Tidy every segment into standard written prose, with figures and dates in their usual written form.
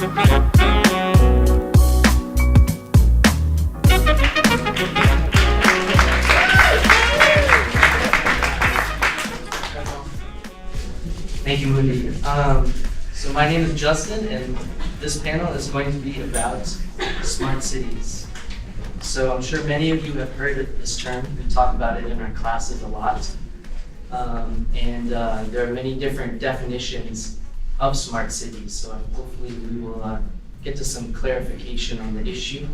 Thank you, Moody. So my name is Justin, and this panel is going to be about smart cities. So I'm sure many of you have heard of this term. We talk about it in our classes a lot. There are many different definitions of smart cities. So hopefully we will get to some clarification on the issue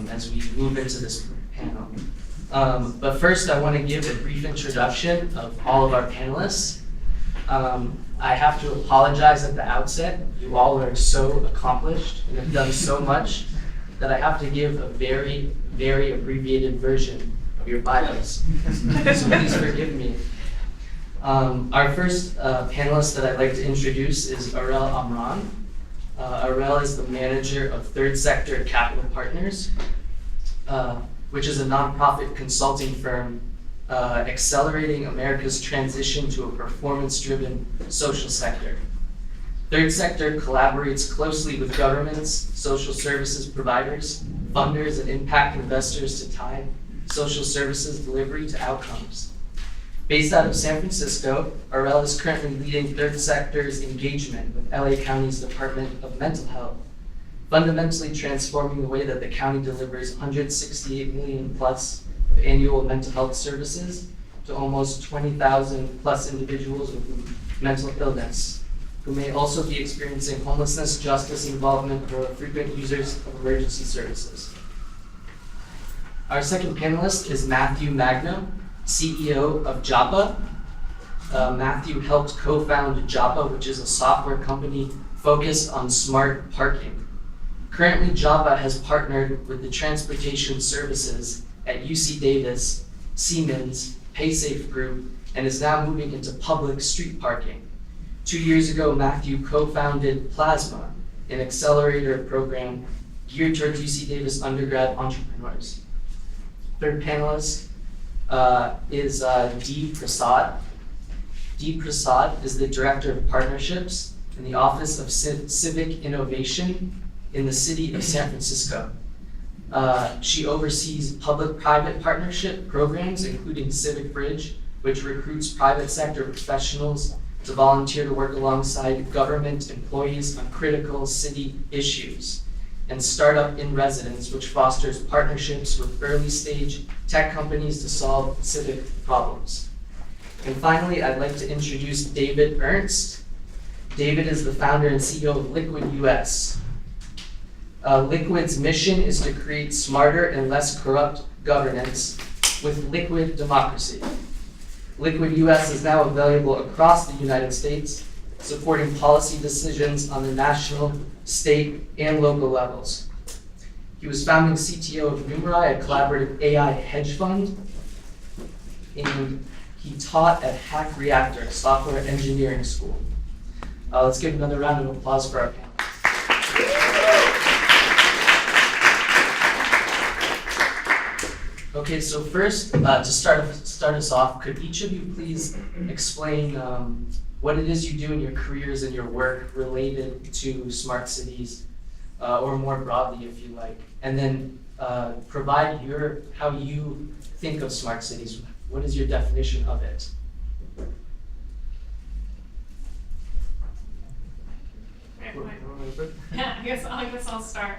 as we move into this panel. But first, I want to give a brief introduction of all of our panelists. I have to apologize at the outset. You all are so accomplished and have done so much that I have to give a very, very abbreviated version of your bios. So please forgive me. Our first panelist that I'd like to introduce is Arel Amran. Arel is the manager of Third Sector Capital Partners, which is a nonprofit consulting firm accelerating America's transition to a performance-driven social sector. Third Sector collaborates closely with governments, social services providers, funders, and impact investors to tie social services delivery to outcomes. Based out of San Francisco, Arel is currently leading Third Sector's engagement with LA County's Department of Mental Health, fundamentally transforming the way that the county delivers 168 million plus of annual mental health services to almost 20,000 plus individuals with mental illness, who may also be experiencing homelessness, justice involvement, or frequent users of emergency services. Our second panelist is Matthew Magno, CEO of Joppa. Matthew helped co-found Joppa, which is a software company focused on smart parking. Currently, Joppa has partnered with the transportation services at UC Davis, Siemens, PaySafe Group, and is now moving into public street parking. 2 years ago, Matthew co-founded Plasma, an accelerator program geared towards UC Davis undergrad entrepreneurs. Third panelist is Dee Prasad. Dee Prasad is the Director of Partnerships in the Office of Civic Innovation in the city of San Francisco. She oversees public-private partnership programs, including Civic Bridge, which recruits private sector professionals to volunteer to work alongside government employees on critical city issues, and Startup in Residence, which fosters partnerships with early-stage tech companies to solve civic problems. And finally, I'd like to introduce David Ernst. David is the founder and CEO of Liquid US. Liquid's mission is to create smarter and less corrupt governance with liquid democracy. Liquid US is now available across the United States, supporting policy decisions on the national, state, and local levels. He was founding CTO of Numerai, a collaborative AI hedge fund, and he taught at Hack Reactor, a software engineering school. Let's give another round of applause for our panel. Okay, so first, to start us off, could each of you please explain what it is you do in your careers and your work related to smart cities, or more broadly, if you like, and then provide how you think of smart cities. What is your definition of it? Yeah, I guess I'll start.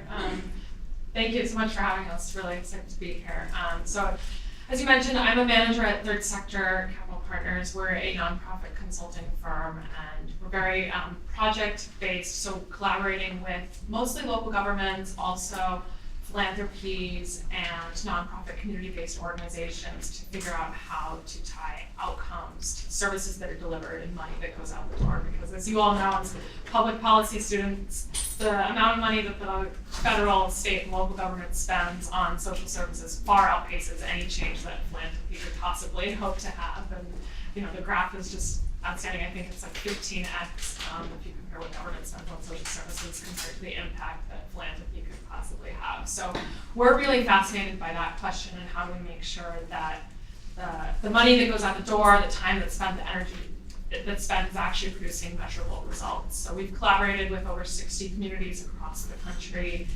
Thank you so much for having us. Really excited to be here. So, as you mentioned, I'm a manager at Third Sector Capital Partners. We're a nonprofit consulting firm, and we're very project-based, so collaborating with mostly local governments, also philanthropies and nonprofit community-based organizations to figure out how to tie outcomes to services that are delivered and money that goes out the door. Because as you all know, as public policy students, the amount of money that the federal, state, and local government spends on social services far outpaces any change that philanthropy could possibly hope to have. And the graph is just outstanding. I think it's like 15x if you compare what government spends on social services compared to the impact that philanthropy could possibly have. So we're really fascinated by that question and how do we make sure that the money that goes out the door, the time that's spent, the energy that spend is actually producing measurable results. So we've collaborated with over 60 communities across the country,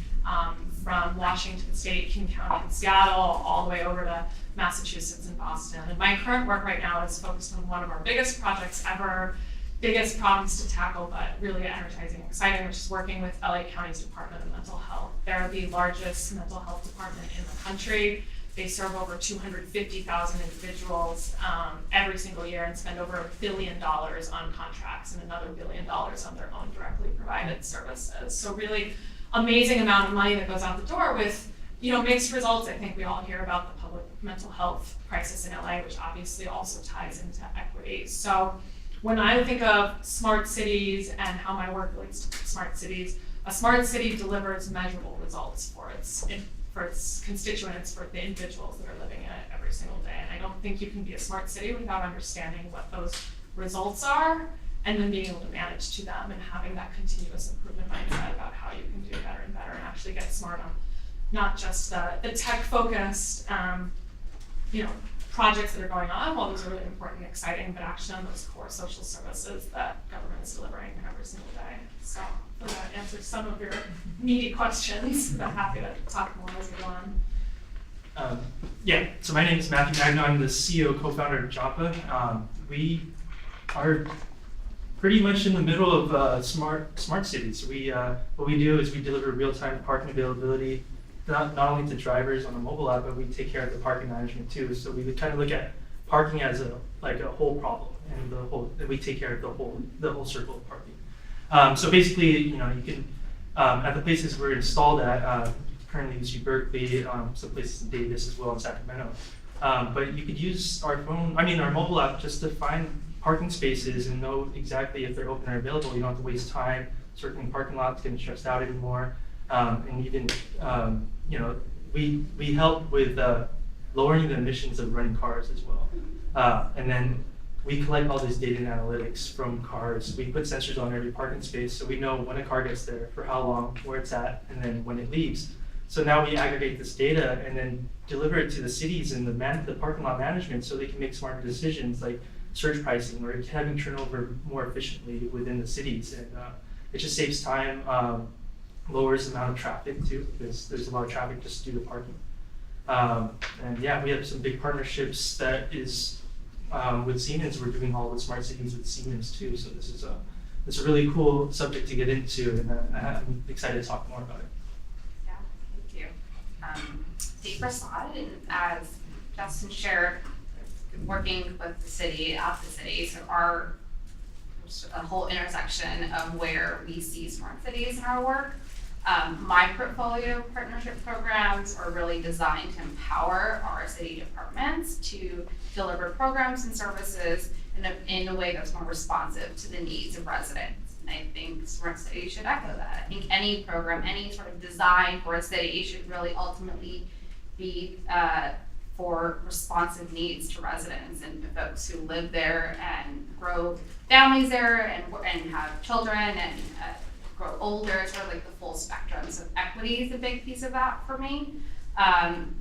from Washington State, King County, and Seattle, all the way over to Massachusetts and Boston. And my current work right now is focused on one of our biggest projects ever, biggest problems to tackle, but really energizing and exciting, which is working with LA County's Department of Mental Health. They're the largest mental health department in the country. They serve over 250,000 individuals every single year and spend over $1 billion on contracts and another $1 billion on their own directly provided services. So really amazing amount of money that goes out the door with, mixed results. I think we all hear about the public mental health crisis in LA, which obviously also ties into equity. So when I think of smart cities and how my work relates to smart cities, a smart city delivers measurable results for its constituents, for the individuals that are living in it every single day. And I don't think you can be a smart city without understanding what those results are and then being able to manage to them and having that continuous improvement mindset about how you can do better and better and actually get smart on not just the tech-focused, projects that are going on, while those are really important and exciting, but actually on those core social services that government is delivering every single day. So hopefully that answers some of your meaty questions, but happy to talk more as we go on. So my name is Matthew Magno. I'm the CEO, co-founder of Joppa. We are pretty much in the middle of smart cities. What we do is we deliver real-time parking availability, not only to drivers on the mobile app, but we take care of the parking management too. So we would kind of look at parking as a whole problem, and we take care of the whole circle of parking. So basically, you can at the places we're installed at, currently use Berkeley, some places in Davis as well in Sacramento. But you could use our mobile app just to find parking spaces and know exactly if they're open or available. You don't have to waste time circling parking lots, getting stressed out anymore. And even, we help with lowering the emissions of running cars as well. And then we collect all this data and analytics from cars. We put sensors on every parking space so we know when a car gets there, for how long, where it's at, and then when it leaves. So now we aggregate this data and then deliver it to the cities and the parking lot management so they can make smarter decisions like surge pricing or having turnover more efficiently within the cities. And it just saves time, lowers the amount of traffic too, because there's a lot of traffic just due to parking. We have some big partnerships that is with Siemens. We're doing all the smart cities with Siemens too. So this is a really cool subject to get into, and I'm excited to talk more about it. Yeah, thank you. Deep Prasad, and as Justin shared, working with the city, so a whole intersection of where we see smart cities in our work. My portfolio partnership programs are really designed to empower our city departments to deliver programs and services in a way that's more responsive to the needs of residents. And I think smart cities should echo that. I think any program, any sort of design for a city should really ultimately be for responsive needs to residents and to folks who live there and grow families there and have children and grow older, sort of like the full spectrum. So equity is a big piece of that for me.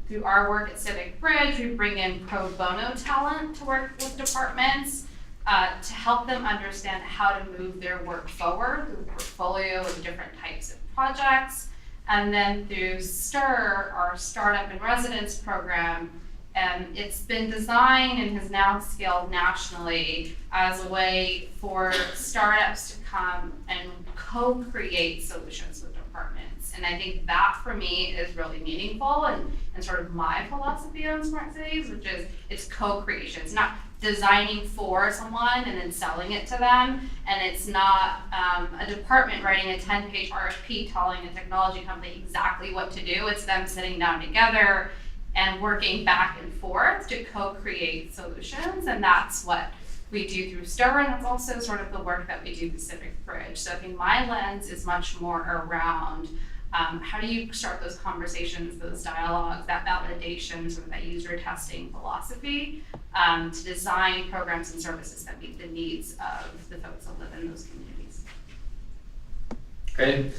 Through our work at Civic Bridge, we bring in pro bono talent to work with departments to help them understand how to move their work forward through a portfolio of different types of projects. And then through STIR, our Startup in Residence program, it's been designed and has now scaled nationally as a way for startups to come and co-create solutions with departments. And I think that for me is really meaningful and sort of my philosophy on smart cities, which is it's co-creation. It's not designing for someone and then selling it to them. And it's not a department writing a 10-page RFP telling a technology company exactly what to do. It's them sitting down together and working back and forth to co-create solutions. And that's what we do through STIR, and that's also sort of the work that we do with Civic Bridge. So I think my lens is much more around how do you start those conversations, those dialogues, that validation, sort of that user testing philosophy to design programs and services that meet the needs of the folks that live in those communities. Great.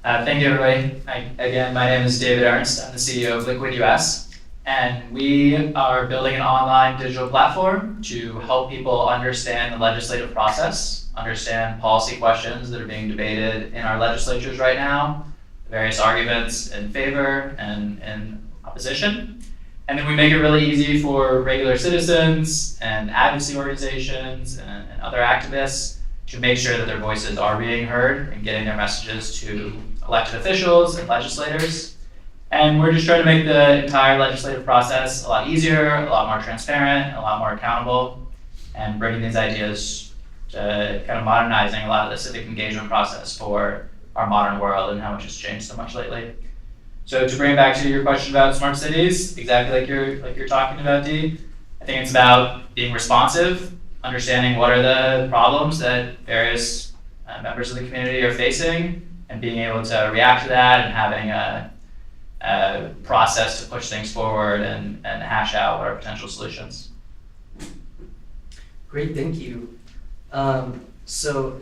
Thank you, everybody. Again, my name is David Ernst. I'm the CEO of Liquid US. And we are building an online digital platform to help people understand the legislative process, understand policy questions that are being debated in our legislatures right now, the various arguments in favor and in opposition. And then we make it really easy for regular citizens and advocacy organizations and other activists to make sure that their voices are being heard and getting their messages to elected officials and legislators. And we're just trying to make the entire legislative process a lot easier, a lot more transparent, a lot more accountable, and bringing these ideas to kind of modernizing a lot of the civic engagement process for our modern world and how much has changed so much lately. So to bring it back to your question about smart cities, exactly like you're talking about, Dee, I think it's about being responsive, understanding what are the problems that various members of the community are facing, and being able to react to that and having a process to push things forward and hash out what are potential solutions. Great, thank you. So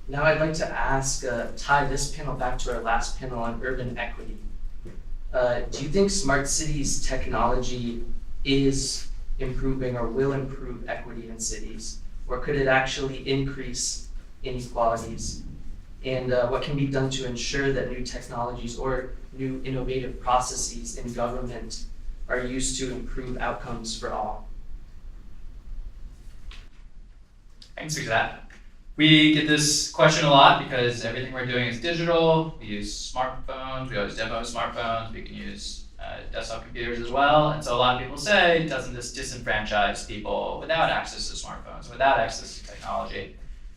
now I'd like to ask, tie this panel back to our last panel on urban equity. Do you think smart cities technology is improving or will improve equity in cities? Or could it actually increase inequalities? And what can be done to ensure that new technologies or new innovative processes in government are used to improve outcomes for all? I can speak to that. We get this question a lot because everything we're doing is digital. We use smartphones, we always demo smartphones, we can use desktop computers as well. And so a lot of people say, doesn't this disenfranchise people without access to smartphones, without access to technology?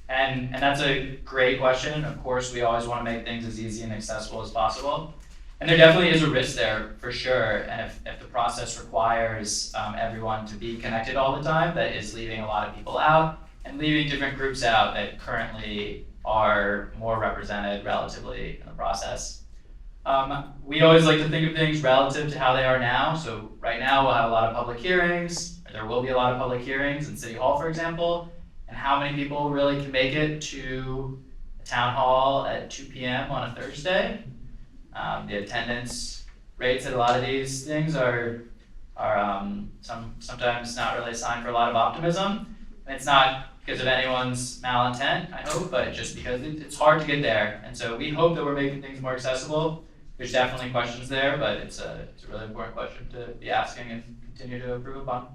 And that's a great question. Of course, we always want to make things as easy and accessible as possible. And there definitely is a risk there for sure. And if the process requires everyone to be connected all the time, that is leaving a lot of people out and leaving different groups out that currently are more represented relatively in the process. We always like to think of things relative to how they are now. So right now we'll have a lot of public hearings, or there will be a lot of public hearings in City Hall, for example. And how many people really can make it to a town hall at 2 p.m. on a Thursday? The attendance rates at a lot of these things are sometimes not really a sign for a lot of optimism. And it's not because of anyone's malintent, I hope, but just because it's hard to get there. And so we hope that we're making things more accessible. There's definitely questions there, but it's a really important question to be asking and continue to improve upon.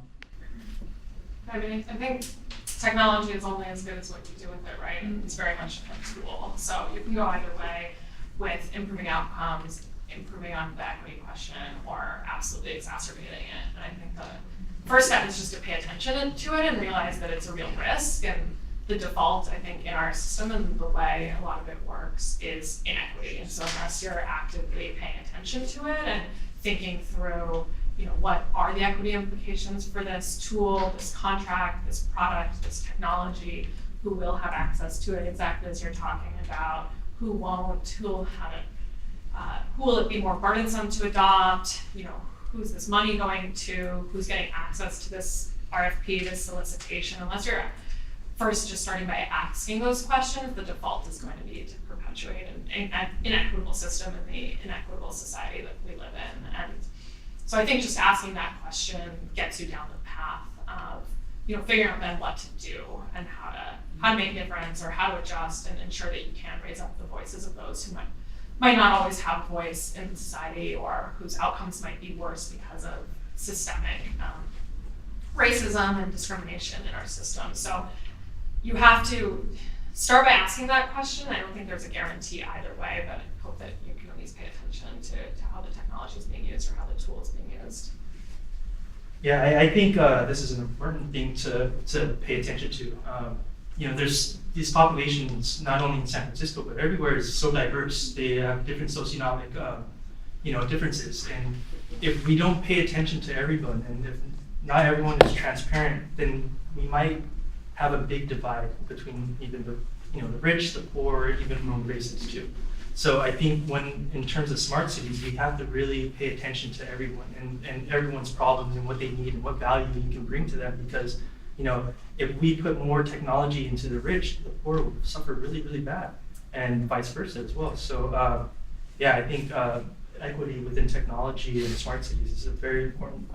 I mean, I think technology is only as good as what you do with it, right? It's very much a tool. So you can go either way with improving outcomes, improving on the equity question, or absolutely exacerbating it. And I think the first step is just to pay attention to it and realize that it's a real risk. And the default, I think, in our system and the way a lot of it works is inequity. And so unless you're actively paying attention to it and thinking through, what are the equity implications for this tool, this contract, this product, this technology, who will have access to it exactly as you're talking about, who won't, who will it be more burdensome to adopt, who's this money going to, who's getting access to this RFP, this solicitation. Unless you're first just starting by asking those questions, the default is going to be to perpetuate an inequitable system in the inequitable society that we live in. And so I think just asking that question gets you down the path of, figuring out then what to do and how to make a difference or how to adjust and ensure that you can raise up the voices of those who might not always have voice in society or whose outcomes might be worse because of systemic racism and discrimination in our system. So you have to start by asking that question. I don't think there's a guarantee either way, but I hope that you can at least pay attention to how the technology is being used or how the tool is being used. Yeah, I think this is an important thing to pay attention to. There's these populations, not only in San Francisco, but everywhere is so diverse. They have different socioeconomic, differences. And if we don't pay attention to everyone, and if not everyone is transparent, then we might have a big divide between even the rich, the poor, even among races too. So I think in terms of smart cities, we have to really pay attention to everyone and everyone's problems and what they need and what value you can bring to them, because if we put more technology into the rich, the poor will suffer really, really bad, and vice versa as well. So I think equity within technology and smart cities is a very important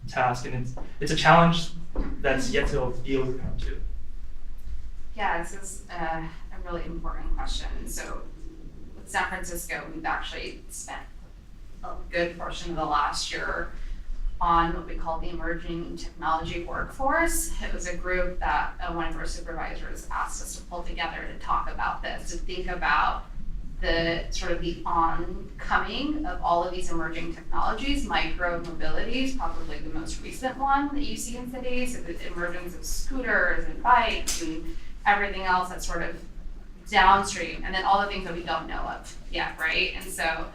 task, and it's a challenge that's yet to be overcome too. Yeah, this is a really important question. So with San Francisco, we've actually spent a good portion of the last year on what we call the emerging technology workforce. It was a group that one of our supervisors asked us to pull together to talk about this, to think about the sort of the oncoming of all of these emerging technologies. Micro mobility is probably the most recent one that you see in cities. So the emergence of scooters and bikes and everything else that's sort of downstream, and then all the things that we don't know of yet, right? And so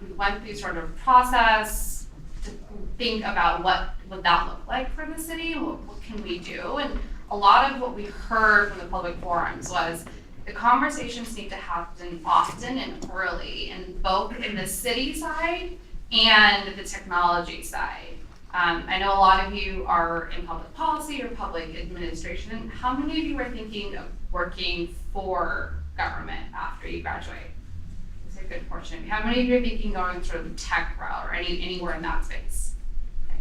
we went through sort of process to think about what would that look like for the city, what can we do? And a lot of what we heard from the public forums was the conversations need to happen often and early, and both in the city side and the technology side. I know a lot of you are in public policy or public administration. How many of you are thinking of working for government after you graduate? It's a good portion of you. How many of you are thinking going sort of the tech route or anywhere in that space? Okay.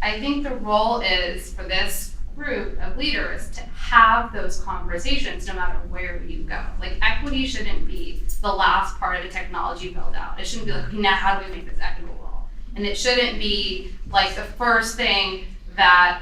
I think the role is for this group of leaders to have those conversations no matter where you go. Like, equity shouldn't be the last part of a technology build out. It shouldn't be like, okay, now how do we make this equitable? And it shouldn't be like the first thing that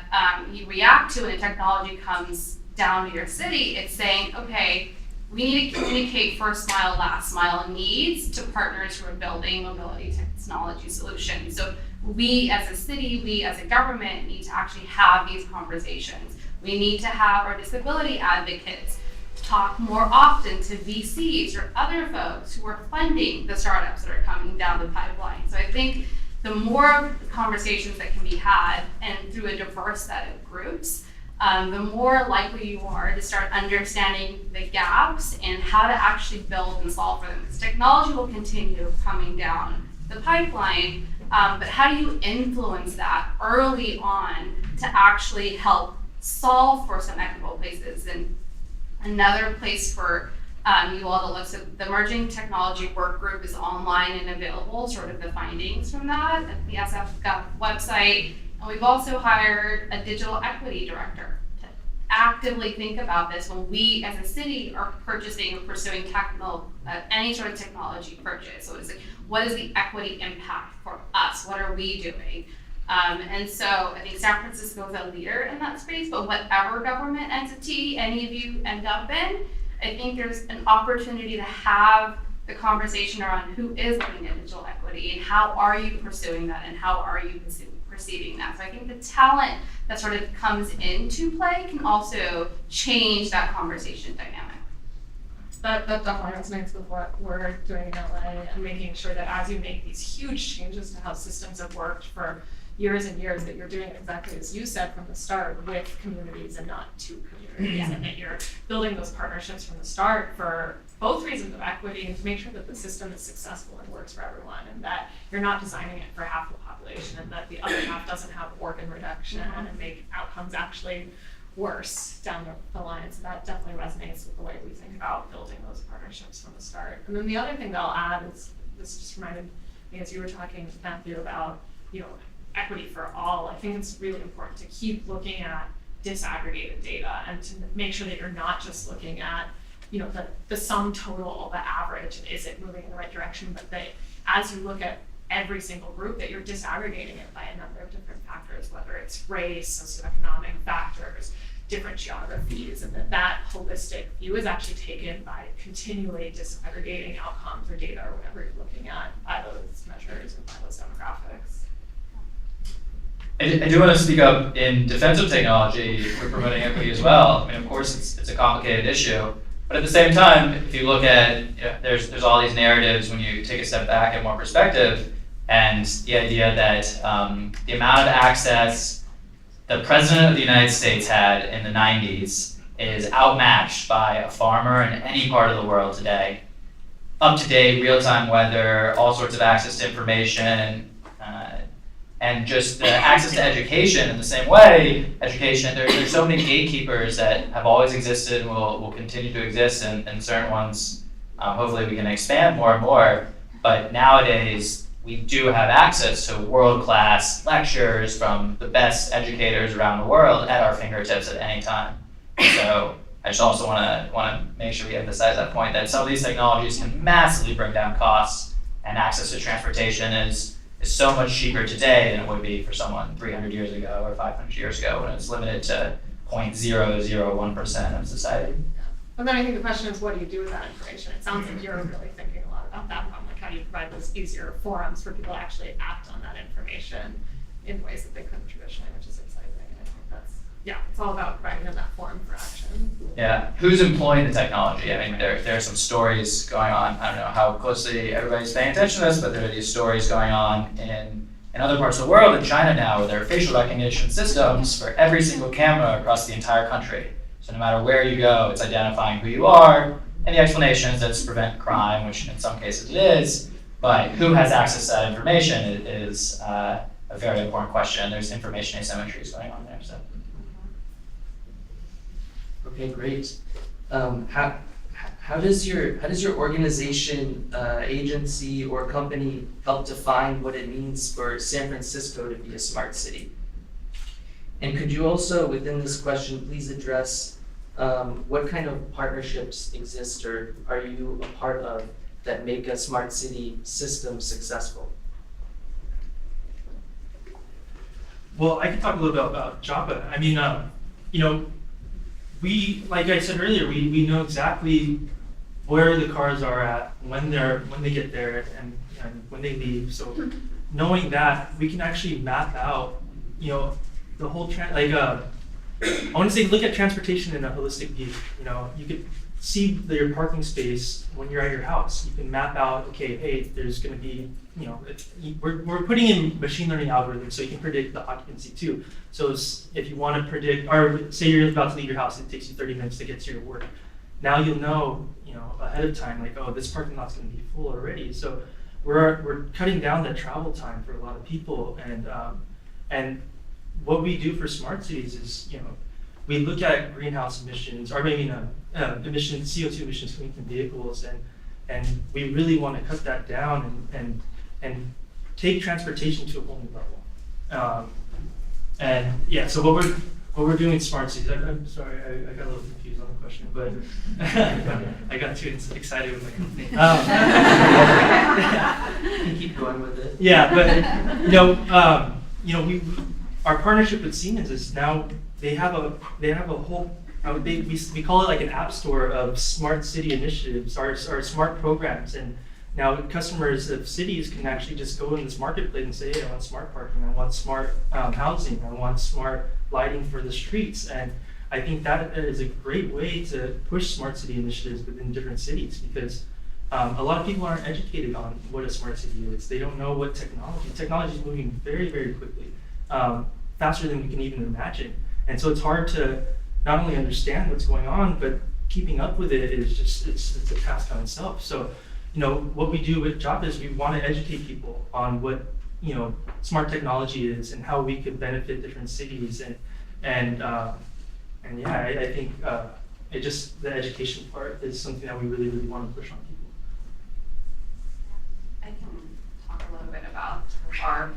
you react to when a technology comes down to your city. It's saying, okay, we need to communicate first mile, last mile needs to partners who are building mobility technology solutions. So we as a city, we as a government need to actually have these conversations. We need to have our disability advocates talk more often to VCs or other folks who are funding the startups that are coming down the pipeline. So I think the more conversations that can be had and through a diverse set of groups, the more likely you are to start understanding the gaps and how to actually build and solve for them. Because technology will continue coming down the pipeline, but how do you influence that early on to actually help solve for some equitable places? And another place for you all to look, so the Emerging Technology Work Group is online and available, sort of the findings from that at the SF.gov website. And we've also hired a digital equity director to actively think about this when we as a city are purchasing or pursuing any sort of technology purchase. So what is the equity impact for us? What are we doing? And so I think San Francisco is a leader in that space, but whatever government entity any of you end up in, I think there's an opportunity to have the conversation around who is looking at digital equity and how are you pursuing that and how are you perceiving that. So I think the talent that sort of comes into play can also change that conversation dynamic. That definitely resonates with what we're doing in LA and making sure that as you make these huge changes to how systems have worked for years and years, that you're doing it exactly as you said from the start with communities and not to communities, and that you're building those partnerships from the start for both reasons of equity and to make sure that the system is successful and works for everyone, and that you're not designing it for half the population and that the other half doesn't have organ reduction and make outcomes actually worse down the line. So that definitely resonates with the way we think about building those partnerships from the start. And then the other thing that I'll add is, this just reminded me as you were talking, Matthew, about equity for all. I think it's really important to keep looking at disaggregated data and to make sure that you're not just looking at the sum total, the average, and is it moving in the right direction, but that as you look at every single group, that you're disaggregating it by a number of different factors, whether it's race, socioeconomic factors, different geographies, and that holistic view is actually taken by continually disaggregating outcomes or data or whatever you're looking at by those measures and by those demographics. I do want to speak up in defense of technology for promoting equity as well. I mean, of course, it's a complicated issue, but at the same time, if you look at, there's all these narratives when you take a step back and more perspective, and the idea that the amount of access the President of the United States had in the 90s is outmatched by a farmer in any part of the world today. Up-to-date, real-time weather, all sorts of access to information, and just the access to education in the same way. Education, there's so many gatekeepers that have always existed and will continue to exist, and certain ones, hopefully we can expand more and more. But nowadays, we do have access to world-class lectures from the best educators around the world at our fingertips at any time. So I just also want to make sure we emphasize that point, that some of these technologies can massively bring down costs, and access to transportation is so much cheaper today than it would be for someone 300 years ago or 500 years ago when it's limited to 0.001% of society. And then I think the question is, what do you do with that information? It sounds like you're really thinking a lot about that problem, like how do you provide those easier forums for people to actually act on that information in ways that they couldn't traditionally, which is exciting. And I think that's, it's all about providing them that forum for action. Yeah, who's employing the technology? I mean, there are some stories going on. I don't know how closely everybody's paying attention to this, but there are these stories going on in other parts of the world, in China now, where there are facial recognition systems for every single camera across the entire country. So no matter where you go, it's identifying who you are, and the explanation is that it's to prevent crime, which in some cases it is, but who has access to that information is a very important question. There's information asymmetries going on there. So. Okay, great. How does your organization, agency, or company help define what it means for San Francisco to be a smart city? And could you also, within this question, please address what kind of partnerships exist or are you a part of that make a smart city system successful? Well, I can talk a little bit about Java. I mean, we, like I said earlier, we know exactly where the cars are at, when they get there, and when they leave. So knowing that, we can actually map out, the whole I want to say look at transportation in a holistic view. You could see your parking space when you're at your house. You can map out, okay, hey, there's going to be, we're putting in machine learning algorithms so you can predict the occupancy too. So if you want to predict, or say you're about to leave your house, it takes you 30 minutes to get to your work. Now you'll know, ahead of time, like, oh, this parking lot's going to be full already. So we're cutting down that travel time for a lot of people, and what we do for smart cities is, we look at greenhouse emissions, or maybe emissions, CO2 emissions coming from vehicles, and we really want to cut that down and take transportation to a whole new level. So what we're doing in smart cities, I'm sorry, I got a little confused on the question, but I got too excited with my company. You can keep going with it. Yeah, but our partnership with Siemens is now they have a whole we call it like an app store of smart city initiatives or smart programs, and now customers of cities can actually just go in this marketplace and say, hey, I want smart parking, I want smart housing, I want smart lighting for the streets. And I think that is a great way to push smart city initiatives within different cities, because a lot of people aren't educated on what a smart city is. They don't know what technology is moving very, very quickly, faster than we can even imagine. And so it's hard to not only understand what's going on, but keeping up with it is just, it's a task on itself. So, what we do with Java is we want to educate people on what, smart technology is and how we could benefit different cities. And I think the education part is something that we really, really want to push on people. I can talk a little bit about our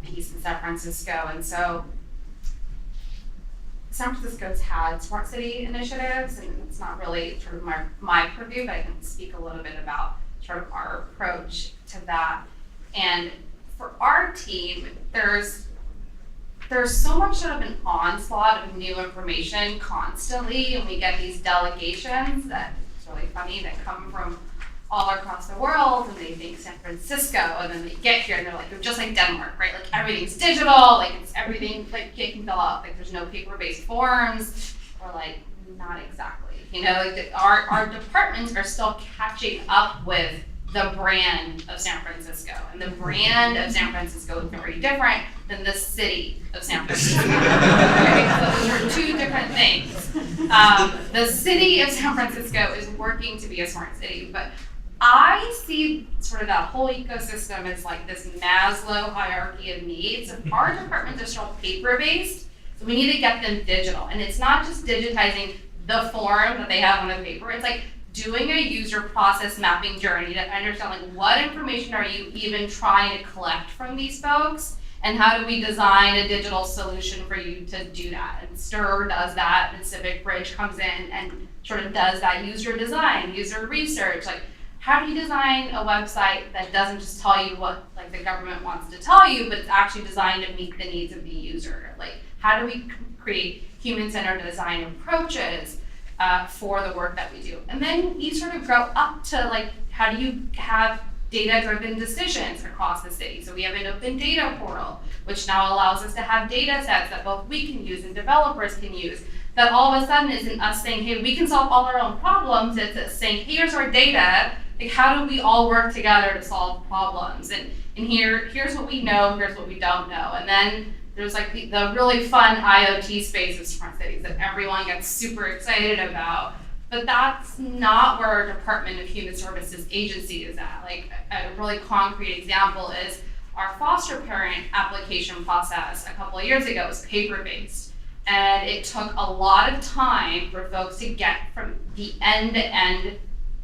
piece in San Francisco. And so San Francisco's had smart city initiatives, and it's not really sort of my purview, but I can speak a little bit about sort of our approach to that. And for our team, there's so much sort of an onslaught of new information constantly, and we get these delegations that it's really funny that come from all across the world, and they think San Francisco, and then they get here and they're like, they're just like Denmark, right? Like everything's digital, like it's everything, like you can fill out, like there's no paper-based forms, or like not exactly, like our departments are still catching up with the brand of San Francisco, and the brand of San Francisco is very different than the city of San Francisco. Okay, so those are two different things. The city of San Francisco is working to be a smart city, but I see sort of that whole ecosystem as like this Maslow hierarchy of needs. If our departments are still paper-based, so we need to get them digital. And it's not just digitizing the form that they have on the paper, it's like doing a user process mapping journey to understand like what information are you even trying to collect from these folks, and how do we design a digital solution for you to do that. And STIR does that, and Civic Bridge comes in and sort of does that user design, user research. Like, how do you design a website that doesn't just tell you what like the government wants to tell you, but it's actually designed to meet the needs of the user? Like, how do we create human-centered design approaches for the work that we do? And then you sort of grow up to like, how do you have data-driven decisions across the city? So we have an open data portal, which now allows us to have data sets that both we can use and developers can use. That all of a sudden isn't us saying, hey, we can solve all our own problems. It's us saying, here's our data. Like, how do we all work together to solve problems? And here's what we know, here's what we don't know. And then there's like the really fun IoT space of smart cities that everyone gets super excited about. But that's not where our Department of Human Services agency is at. Like, a really concrete example is our foster parent application process a couple of years ago was paper-based. And it took a lot of time for folks to get from the end-to-end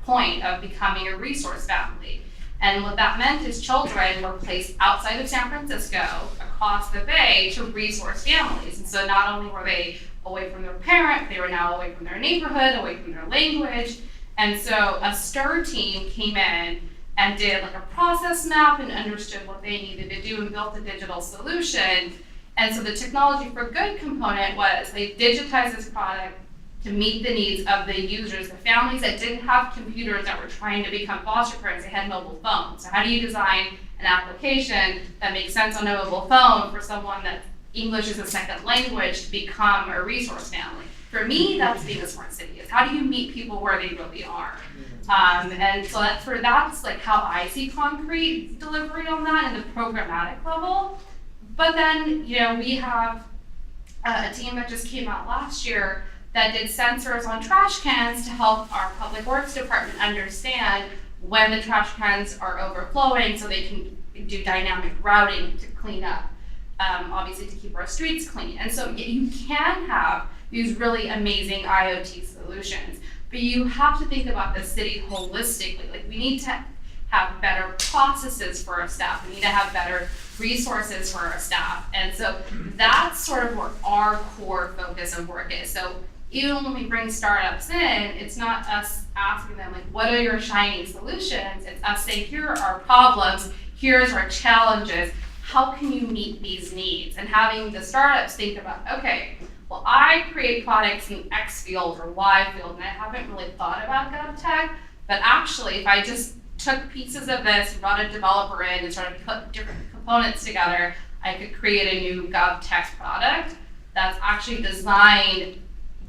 point of becoming a resource family. And what that meant is children were placed outside of San Francisco, across the bay, to resource families. And so not only were they away from their parent, they were now away from their neighborhood, away from their language. And so a STIR team came in and did like a process map and understood what they needed to do and built a digital solution. And so the technology for good component was they digitized this product to meet the needs of the users, the families that didn't have computers that were trying to become foster parents, they had mobile phones. So how do you design an application that makes sense on a mobile phone for someone that English is a second language to become a resource family? For me, that's being a smart city, is how do you meet people where they really are? And so that's like how I see concrete delivery on that in the programmatic level. But then, you know, we have a team that just came out last year that did sensors on trash cans to help our public works department understand when the trash cans are overflowing so they can do dynamic routing to clean up, obviously to keep our streets clean. And so you can have these really amazing IoT solutions, but you have to think about the city holistically. Like, we need to have better processes for our staff. We need to have better resources for our staff. And so that's sort of where our core focus of work is. So even when we bring startups in, it's not us asking them, like, what are your shiny solutions? It's us saying, here are our problems, here's our challenges, how can you meet these needs? And having the startups think about, okay, well, I create products in X field or Y field, and I haven't really thought about GovTech, but actually, if I just took pieces of this, brought a developer in, and sort of put different components together, I could create a new GovTech product that's actually designed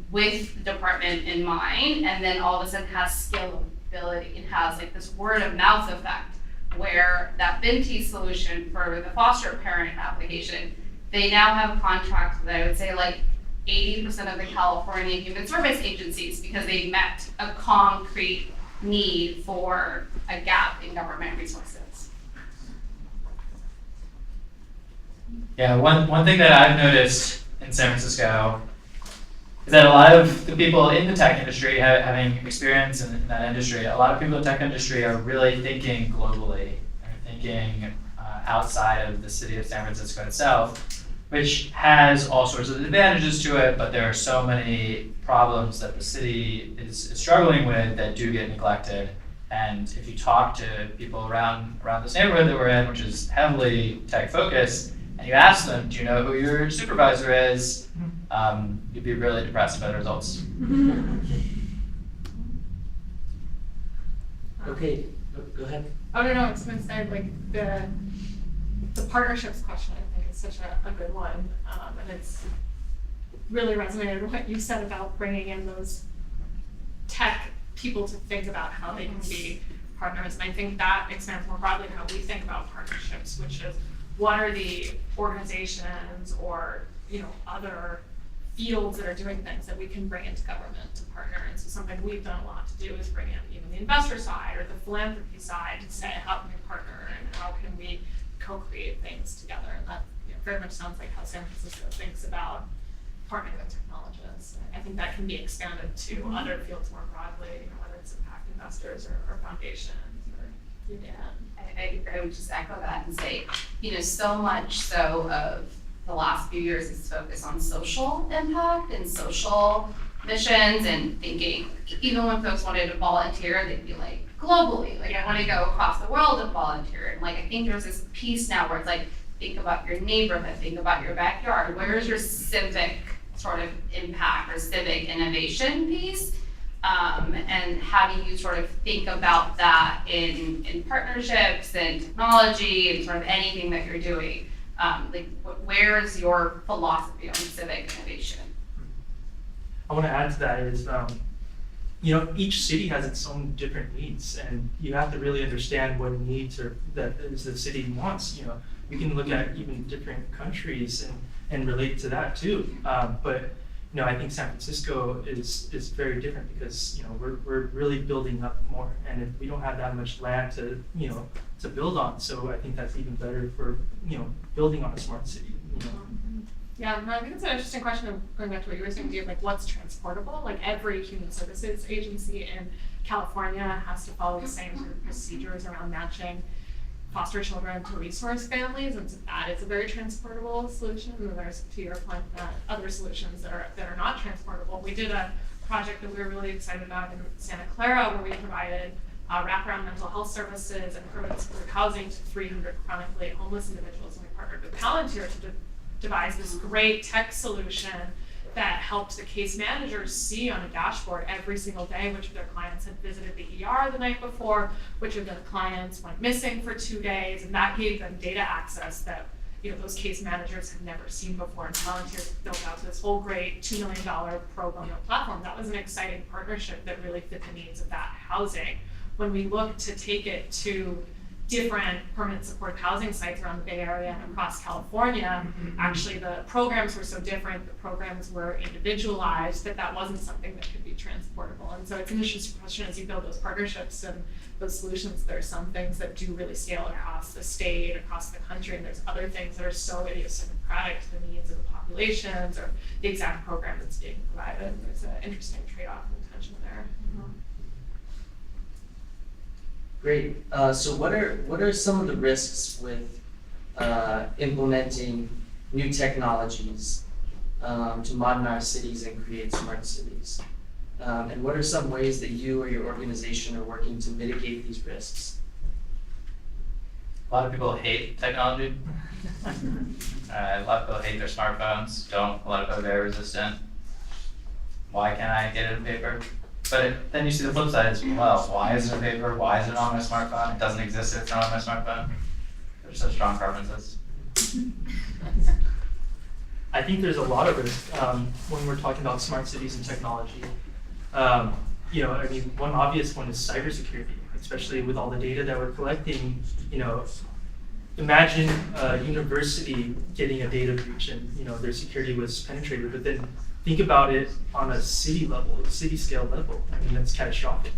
with the department in mind, and then all of a sudden has scalability. It has like this word of mouth effect where that Binti solution for the foster parent application, they now have contracts with, I would say, like 80% of the California Human Service agencies because they met a concrete need for a gap in government resources. Yeah, one thing that I've noticed in San Francisco is that a lot of the people in the tech industry, having experience in that industry, a lot of people in the tech industry are really thinking globally. They're thinking outside of the city of San Francisco itself, which has all sorts of advantages to it, but there are so many problems that the city is struggling with that do get neglected. And if you talk to people around this neighborhood that we're in, which is heavily tech focused, and you ask them, do you know who your supervisor is? You'd be really depressed by the results. Okay, go ahead. Oh, no, I was gonna say, like, the partnerships question, I think, is such a good one. And it's really resonated with what you said about bringing in those tech people to think about how they can be partners. And I think that expands more broadly how we think about partnerships, which is what are the organizations or, you know, other fields that are doing things that we can bring into government to partner. And so something we've done a lot to do is bring in even the investor side or the philanthropy side to say, how can we partner and how can we co-create things together? And that, you know, very much sounds like how San Francisco thinks about partnering with technologists. I think that can be expanded to other fields more broadly, whether it's impact investors or foundations or I would just echo that and say, so much so of the last few years is focused on social impact and social missions and thinking, even when folks wanted to volunteer, they'd be like, globally, like I want to go across the world and volunteer. And like, I think there's this piece now where it's like, think about your neighborhood, think about your backyard. Where's your civic sort of impact or civic innovation piece? And how do you sort of think about that in partnerships and technology and sort of anything that you're doing? Where is your philosophy on civic innovation? I want to add to that is, each city has its own different needs, and you have to really understand what needs that is the city wants. We can look at even different countries and relate to that too. But I think San Francisco is very different because we're really building up more, and if we don't have that much land to build on, so I think that's even better for building on a smart city. Yeah, no, I think it's an interesting question of going back to what you were saying, Dave, like what's transportable? Like every human services agency in California has to follow the same sort of procedures around matching foster children to resource families, and so that is a very transportable solution. And then there's, to your point, other solutions that are not transportable. We did a project that we were really excited about in Santa Clara where we provided wraparound mental health services and permanent supportive housing to 300 chronically homeless individuals, and we partnered with Palantir to devise this great tech solution that helped the case managers see on a dashboard every single day which of their clients had visited the ER the night before, which of their clients went missing for 2 days, and that gave them data access that those case managers had never seen before. And Palantir built out this whole great $2 million pro bono platform. That was an exciting partnership that really fit the needs of that housing. When we looked to take it to different permanent supportive housing sites around the Bay Area and across California, actually the programs were so different, the programs were individualized, that wasn't something that could be transportable. And so it's an interesting question as you build those partnerships and those solutions. There are some things that do really scale across the state, across the country, and there's other things that are so idiosyncratic to the needs of the populations or the exact program that's being provided. There's an interesting trade-off and tension there. Great. So what are some of the risks with implementing new technologies to modernize cities and create smart cities? And what are some ways that you or your organization are working to mitigate these risks? A lot of people hate technology. A lot of people hate their smartphones. A lot of people are very resistant. Why can't I get it in paper? But then you see the flip side as well. Why is it in paper? Why is it on my smartphone? It doesn't exist if it's not on my smartphone. There's such strong preferences. I think there's a lot of risk when we're talking about smart cities and technology. One obvious one is cybersecurity, especially with all the data that we're collecting. Imagine a university getting a data breach and their security was penetrated, but then think about it on a city level, a city scale level. That's catastrophic.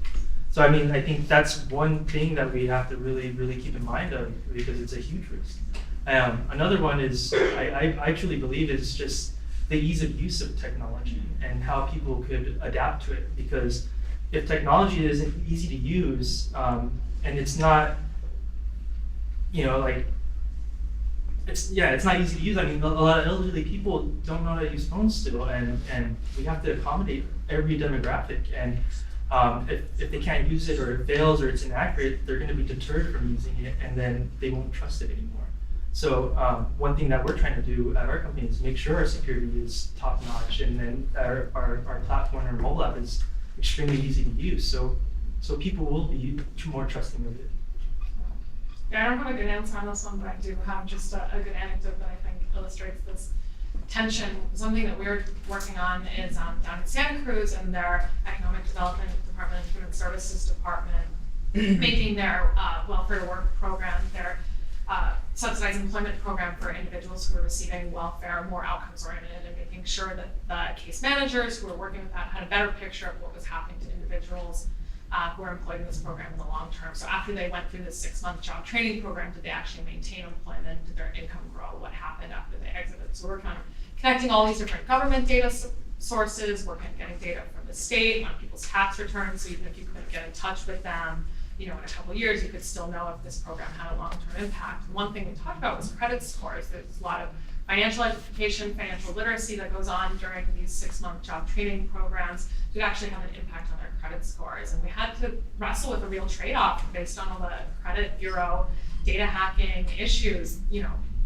So I think that's one thing that we have to really, really keep in mind of, because it's a huge risk. Another one is, I truly believe, is just the ease of use of technology and how people could adapt to it. Because if technology isn't easy to use, and it's not, it's not easy to use. A lot of elderly people don't know how to use phones still, and we have to accommodate every demographic. And if they can't use it, or it fails, or it's inaccurate, they're going to be deterred from using it, and then they won't trust it anymore. So one thing that we're trying to do at our company is make sure our security is top notch, and then our platform and our mobile app is extremely easy to use. So people will be more trusting of it. Yeah, I don't have a good answer on this one, but I do have just a good anecdote that I think illustrates this tension. Something that we're working on is down in Santa Cruz and their economic development department, human services department, making their welfare to work program, their subsidized employment program for individuals who are receiving welfare more outcomes oriented, and making sure that the case managers who are working with that had a better picture of what was happening to individuals who are employed in this program in the long term. So after they went through this 6-month job training program, did they actually maintain employment? Did their income grow? What happened after they exited? So we're kind of connecting all these different government data sources. We're kind of getting data from the state on people's tax returns. So even if you couldn't get in touch with them, in a couple of years, you could still know if this program had a long-term impact. One thing we talked about was credit scores. There's a lot of financial education, financial literacy that goes on during these 6-month job training programs to actually have an impact on their credit scores. And we had to wrestle with a real trade-off based on all the credit bureau data hacking issues.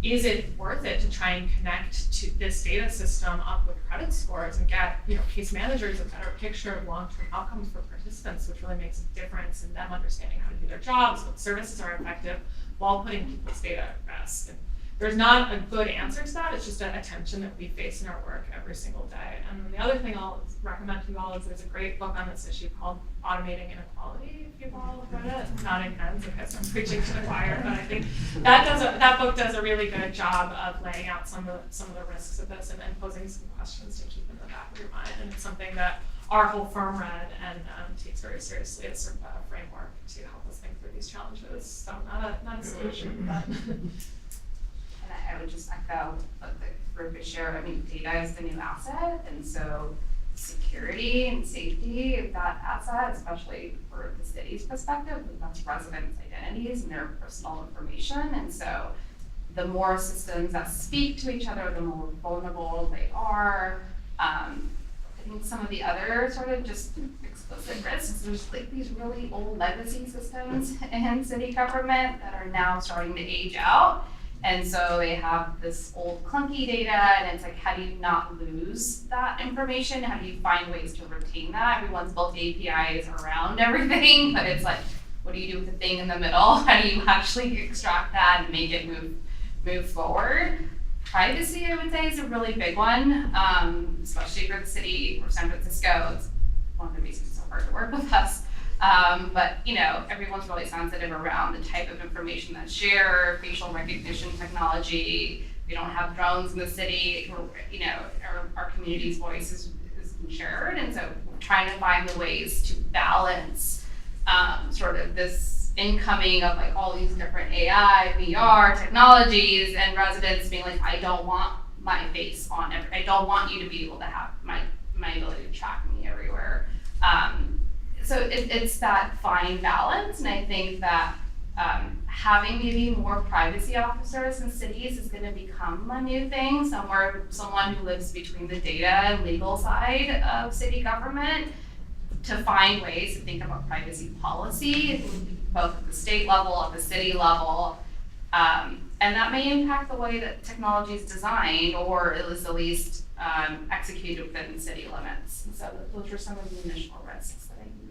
Is it worth it to try and connect to this data system up with credit scores and get, case managers a better picture of long-term outcomes for participants, which really makes a difference in them understanding how to do their jobs, what services are effective, while putting people's data at risk. And there's not a good answer to that. It's just a tension that we face in our work every single day. And then the other thing I'll recommend to you all is there's a great book on this issue called Automating Inequality, if you've all read it. Nodding heads, okay, so I'm preaching to the choir, but I think that book does a really good job of laying out some of the risks of this and posing some questions to keep in the back of your mind. And it's something that our whole firm read and takes very seriously as sort of a framework to help us think through these challenges. So not a solution, but And I would just echo what the group is shared. Data is the new asset, and so security and safety of that asset, especially for the city's perspective, that's residents' identities and their personal information. And so the more systems that speak to each other, the more vulnerable they are. I think some of the other sort of just explicit risks, there's like these really old legacy systems in city government that are now starting to age out. And so they have this old clunky data, and it's like, how do you not lose that information? How do you find ways to retain that? Everyone's built APIs around everything, but it's like, what do you do with the thing in the middle? How do you actually extract that and make it move forward? Privacy, I would say, is a really big one, especially for the city or San Francisco. It's one of the reasons it's so hard to work with us. But everyone's really sensitive around the type of information that's shared, facial recognition technology. We don't have drones in the city. Our community's voice is shared, and so we're trying to find the ways to balance sort of this incoming of like all these different AI, VR technologies, and residents being like, I don't want my face on it. I don't want you to be able to have my ability to track me everywhere. So it's that fine balance, and I think that having maybe more privacy officers in cities is going to become a new thing. Someone who lives between the data and legal side of city government to find ways to think about privacy policy, both at the state level, at the city level, and that may impact the way that technology is designed, or is at least executed within city limits. And so those are some of the initial risks that I can think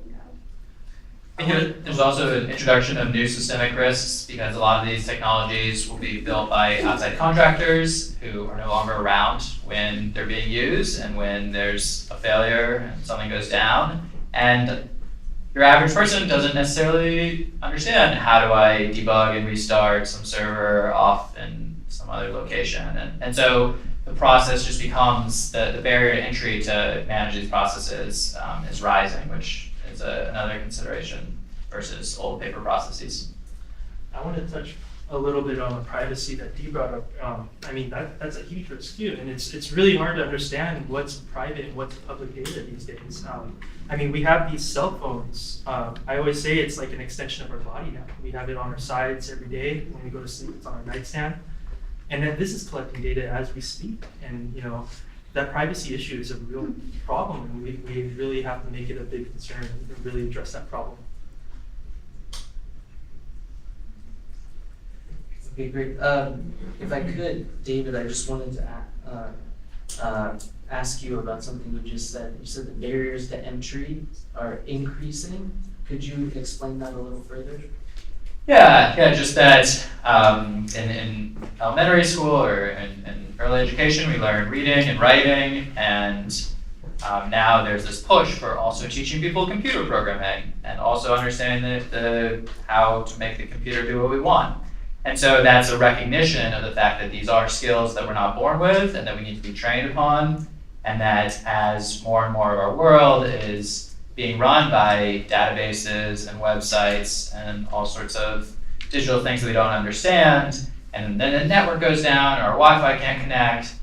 of. There's also an introduction of new systemic risks, because a lot of these technologies will be built by outside contractors who are no longer around when they're being used and when there's a failure and something goes down. And your average person doesn't necessarily understand, how do I debug and restart some server off in some other location? And so the process just becomes, the barrier to entry to manage these processes is rising, which is another consideration versus old paper processes. I want to touch a little bit on the privacy that Dee brought up. That's a huge risk too, and it's really hard to understand what's private and what's public data these days. We have these cell phones. I always say it's like an extension of our body now. We have it on our sides every day when we go to sleep. It's on our nightstand, and then this is collecting data as we speak. And that privacy issue is a real problem, and we really have to make it a big concern and really address that problem. Okay, great. If I could, David, I just wanted to ask you about something you just said. You said the barriers to entry are increasing. Could you explain that a little further? Yeah, just that in elementary school or in early education, we learn reading and writing, and now there's this push for also teaching people computer programming and also understanding how to make the computer do what we want. And so that's a recognition of the fact that these are skills that we're not born with and that we need to be trained upon, and that as more and more of our world is being run by databases and websites and all sorts of digital things that we don't understand, and then the network goes down or Wi-Fi can't connect.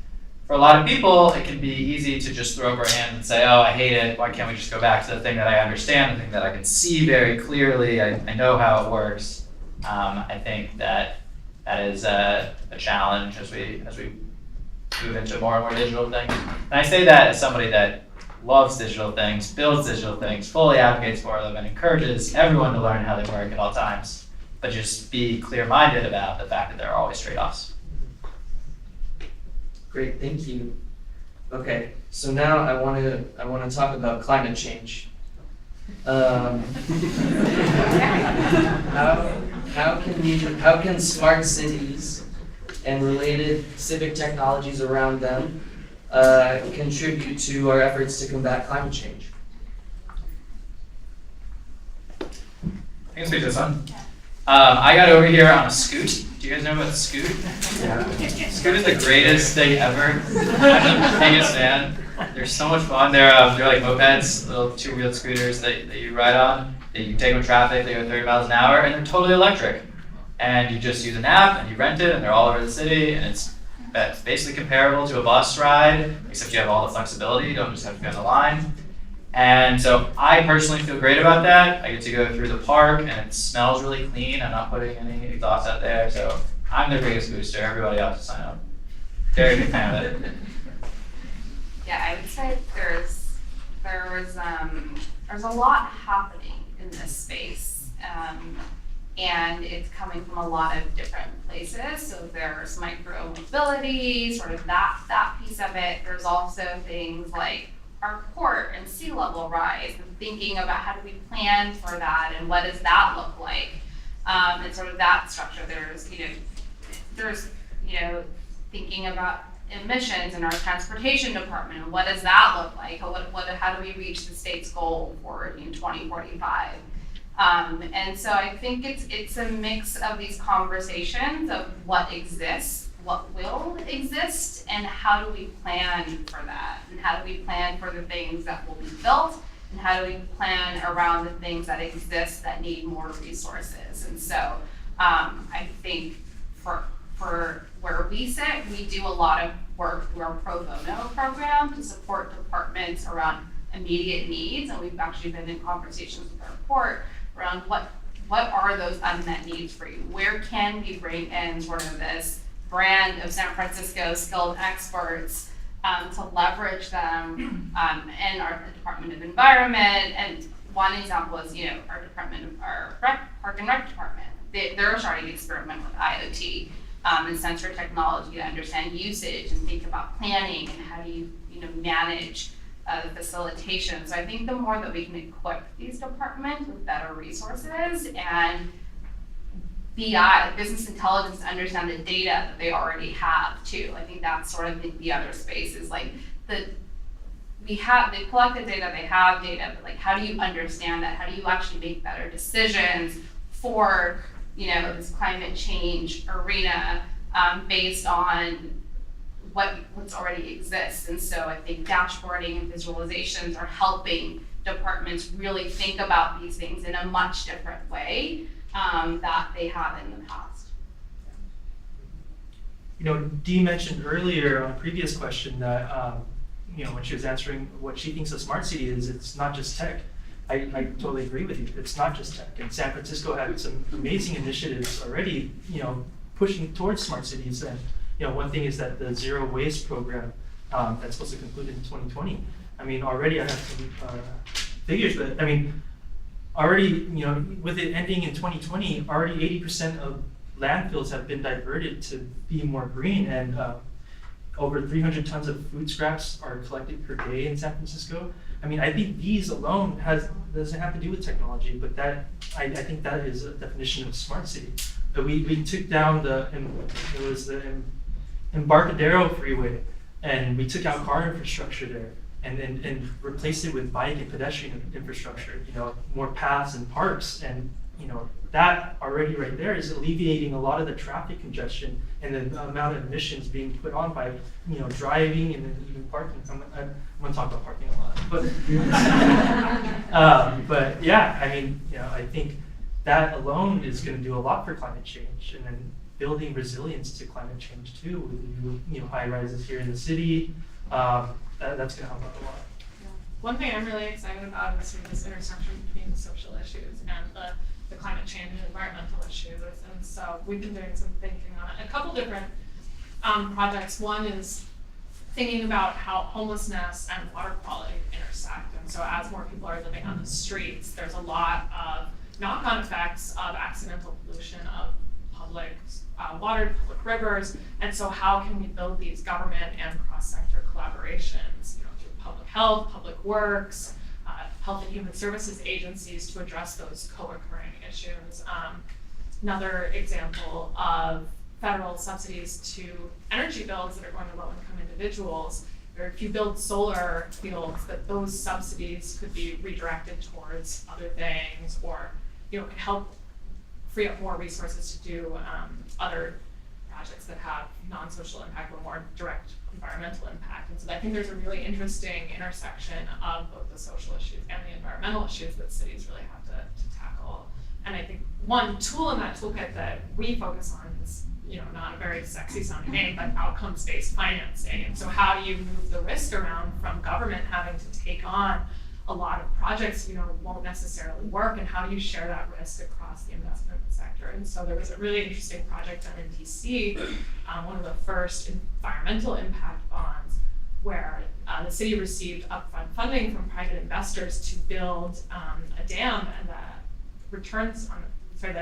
For a lot of people, it can be easy to just throw up our hands and say, oh, I hate it, why can't we just go back to the thing that I understand, the thing that I can see very clearly, I know how it works. I think that is a challenge as we move into more and more digital things. And I say that as somebody that loves digital things, builds digital things, fully advocates for them, and encourages everyone to learn how they work at all times. But just be clear-minded about the fact that there are always trade-offs. Great, thank you. Okay, so now I want to talk about climate change. How can smart cities and related civic technologies around them contribute to our efforts to combat climate change? I can speak to this one. I got over here on a Scoot. Do you guys know about the Scoot? Yeah. Scoot is the greatest thing ever. I'm the biggest fan. They're so much fun. They're like mopeds, little two-wheeled scooters that you ride on. You can take them in traffic, they go 30 miles an hour, and they're totally electric. And you just use an app, and you rent it, and they're all over the city, and it's basically comparable to a bus ride, except you have all the flexibility. You don't just have to be on the line. And so I personally feel great about that. I get to go through the park and it smells really clean. I'm not putting any exhaust out there. So I'm the biggest booster. Everybody else to sign up. Very big fan of it. Yeah, I would say there's a lot happening in this space. And it's coming from a lot of different places. So there's micro mobility, sort of that piece of it. There's also things like our port and sea level rise, and thinking about how do we plan for that and what does that look like, and sort of that structure. There's thinking about emissions in our transportation department and what does that look like? How do we reach the state's goal for 2045? And so I think it's a mix of these conversations of what exists, what will exist, and how do we plan for that, and how do we plan for the things that will be built, and how do we plan around the things that exist that need more resources. And so I think for where we sit, we do a lot of work through our pro bono program to support departments around immediate needs, and we've actually been in conversations with our port around what are those unmet needs for you? Where can we bring in sort of this brand of San Francisco skilled experts to leverage them in our Department of Environment? And one example is, our Park and Rec department. They're starting to experiment with IoT and sensor technology to understand usage and think about planning and how do you manage the facilitation. So I think the more that we can equip these departments with better resources and BI, business intelligence, to understand the data that they already have too. I think that's sort of the other space is like they collect the data, they have data, but like how do you understand that? How do you actually make better decisions for this climate change arena based on what's already exists? And so I think dashboarding and visualizations are helping departments really think about these things in a much different way that they have in the past. Dee mentioned earlier on a previous question that when she was answering what she thinks a smart city is, it's not just tech. I totally agree with you. It's not just tech. And San Francisco had some amazing initiatives already, pushing towards smart cities. And one thing is that the zero waste program that's supposed to conclude in 2020. I mean, already I have some figures, but I mean, already, with it ending in 2020, already 80% of landfills have been diverted to be more green, and over 300 tons of food scraps are collected per day in San Francisco. I mean, I think these alone doesn't have to do with technology, but that I think that is a definition of a smart city. But we took down the Embarcadero freeway, and we took out car infrastructure there, and replaced it with bike and pedestrian infrastructure. More paths and parks, and that already right there is alleviating a lot of the traffic congestion and the amount of emissions being put on by, driving and then even parking. I'm gonna talk about parking a lot, but yeah, I think that alone is gonna do a lot for climate change, and then building resilience to climate change too, with new, high rises here in the city. That's gonna help out a lot. One thing I'm really excited about is sort of this intersection between the social issues and the climate change and environmental issues. And so we've been doing some thinking on it. A couple different projects. One is thinking about how homelessness and water quality intersect. And so as more people are living on the streets, there's a lot of knock-on effects of accidental pollution of public water, public rivers. And so how can we build these government and cross-sector collaborations, through public health, public works, health and human services agencies to address those co-occurring issues. Another example of federal subsidies to energy bills that are going to low-income individuals, or if you build solar fields, that those subsidies could be redirected towards other things, or could help free up more resources to do other projects that have non-social impact or more direct environmental impact. And so I think there's a really interesting intersection of both the social issues and the environmental issues that cities really have to tackle. And I think one tool in that toolkit that we focus on is, not a very sexy sounding name, but outcomes-based financing. And so how do you move the risk around from government having to take on a lot of projects, won't necessarily work, and how do you share that risk across the investment sector? And so there was a really interesting project done in DC, one of the first environmental impact bonds, where the city received upfront funding from private investors to build a dam, and that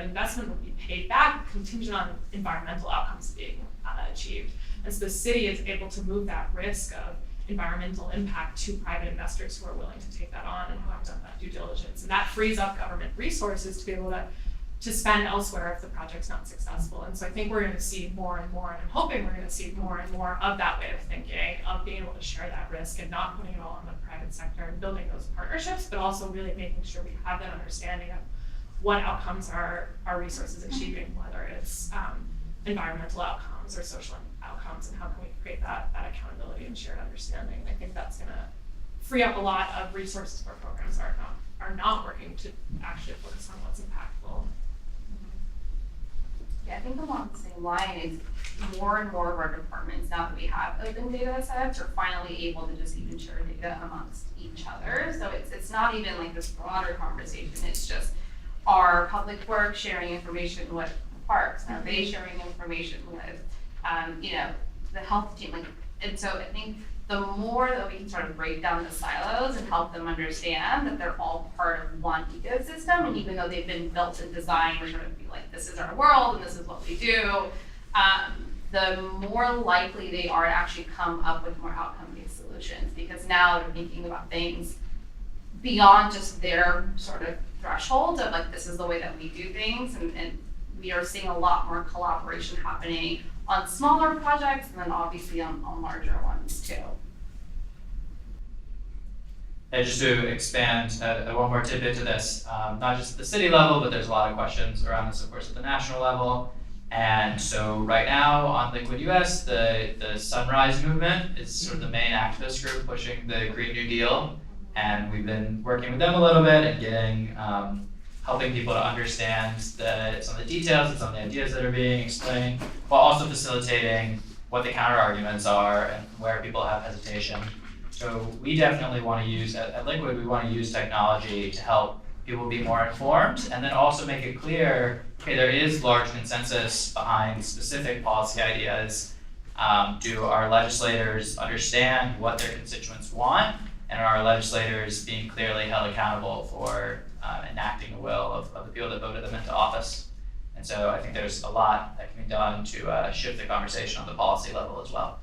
investment would be paid back contingent on environmental outcomes being achieved. And so the city is able to move that risk of environmental impact to private investors who are willing to take that on and who have done that due diligence. And that frees up government resources to be able to spend elsewhere if the project's not successful. And so I think we're going to see more and more, and I'm hoping we're going to see more and more of that way of thinking, of being able to share that risk and not putting it all on the private sector and building those partnerships, but also really making sure we have that understanding of what outcomes are our resources achieving, whether it's environmental outcomes or social outcomes, and how can we create that accountability and shared understanding. I think that's going to free up a lot of resources where programs are not working to actually focus on what's impactful. Yeah, I think along the same line is more and more of our departments, now that we have open data sets, are finally able to just even share data amongst each other. So it's not even like this broader conversation, it's just our public work sharing information with parks, and are they sharing information with the health team, and so I think the more that we can sort of break down the silos and help them understand that they're all part of one ecosystem, and even though they've been built and designed to sort of be like, this is our world and this is what we do, the more likely they are to actually come up with more outcome-based solutions, because now they're thinking about things beyond just their sort of threshold of like, this is the way that we do things, and we are seeing a lot more collaboration happening on smaller projects, and then obviously on larger ones too. And just to expand one more tidbit to this, not just at the city level, but there's a lot of questions around this, of course, at the national level. And so right now on Liquid US, the Sunrise movement is sort of the main activist group pushing the Green New Deal. And we've been working with them a little bit and getting, helping people to understand some of the details and some of the ideas that are being explained, while also facilitating what the counter arguments are and where people have hesitation. So we definitely want to use, at Liquid, we want to use technology to help people be more informed, and then also make it clear, okay, there is large consensus behind specific policy ideas. Do our legislators understand what their constituents want? And are our legislators being clearly held accountable for enacting the will of the people that voted them into office? And so I think there's a lot that can be done to shift the conversation on the policy level as well.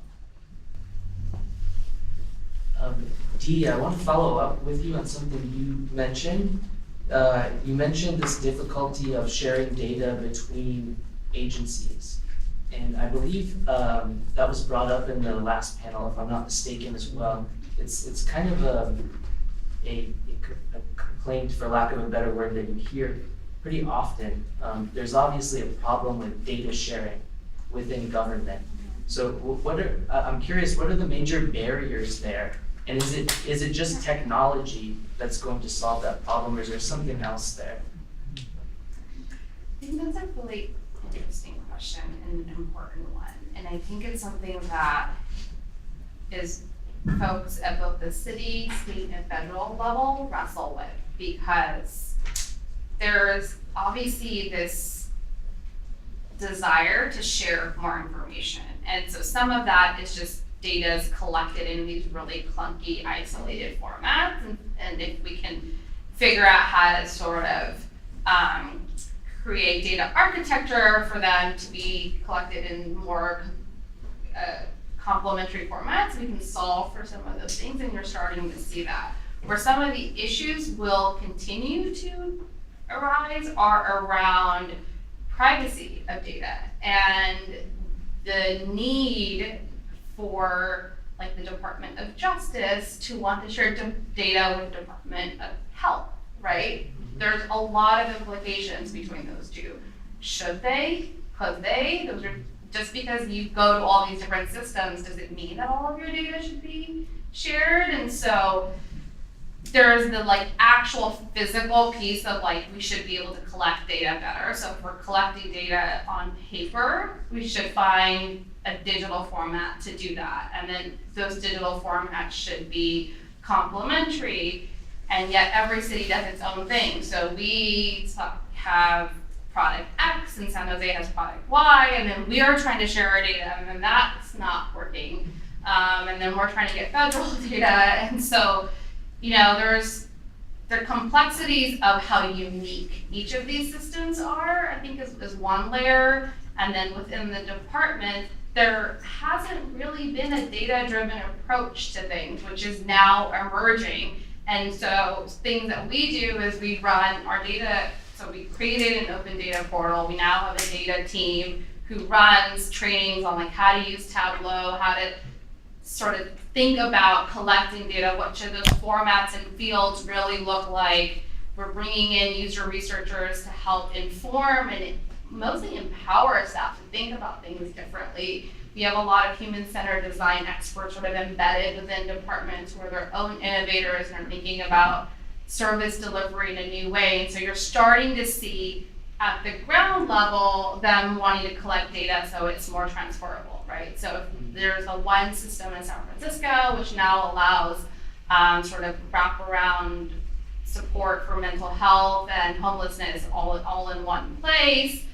Dee, I want to follow up with you on something you mentioned. You mentioned this difficulty of sharing data between agencies. And I believe that was brought up in the last panel, if I'm not mistaken, as well. It's kind of a complaint, for lack of a better word, that you hear pretty often, there's obviously a problem with data sharing within government. So I'm curious, what are the major barriers there? And is it just technology that's going to solve that problem, or is there something else there? I think that's a really interesting question and an important one. And I think it's something that is folks at both the city, state, and federal level wrestle with, because there's obviously this desire to share more information. And so some of that is just data is collected in these really clunky, isolated formats. And if we can figure out how to sort of create data architecture for them to be collected in more complementary formats, we can solve for some of those things, and you're starting to see that. Where some of the issues will continue to arise are around privacy of data and the need for like the Department of Justice to want to share data with the Department of Health, right? There's a lot of implications between those two. Should they? Could they? Those are just because you go to all these different systems, does it mean that all of your data should be shared? And so there's the like actual physical piece of like, we should be able to collect data better. So if we're collecting data on paper, we should find a digital format to do that. And then those digital formats should be complementary, and yet every city does its own thing. So we have product X and San Jose has product Y, and then we are trying to share our data, and then that's not working. And then we're trying to get federal data. And so, you know, there's the complexities of how unique each of these systems are, I think is one layer. And then within the department, there hasn't really been a data-driven approach to things, which is now emerging. And so things that we do is we run our data. So we created an open data portal. We now have a data team who runs trainings on like how to use Tableau, how to sort of think about collecting data, what should those formats and fields really look like. We're bringing in user researchers to help inform and mostly empower staff to think about things differently. We have a lot of human-centered design experts sort of embedded within departments who are their own innovators and are thinking about service delivery in a new way. And so you're starting to see at the ground level them wanting to collect data so it's more transferable, right? So if there's a one system in San Francisco, which now allows sort of wraparound support for mental health and homelessness all in one place,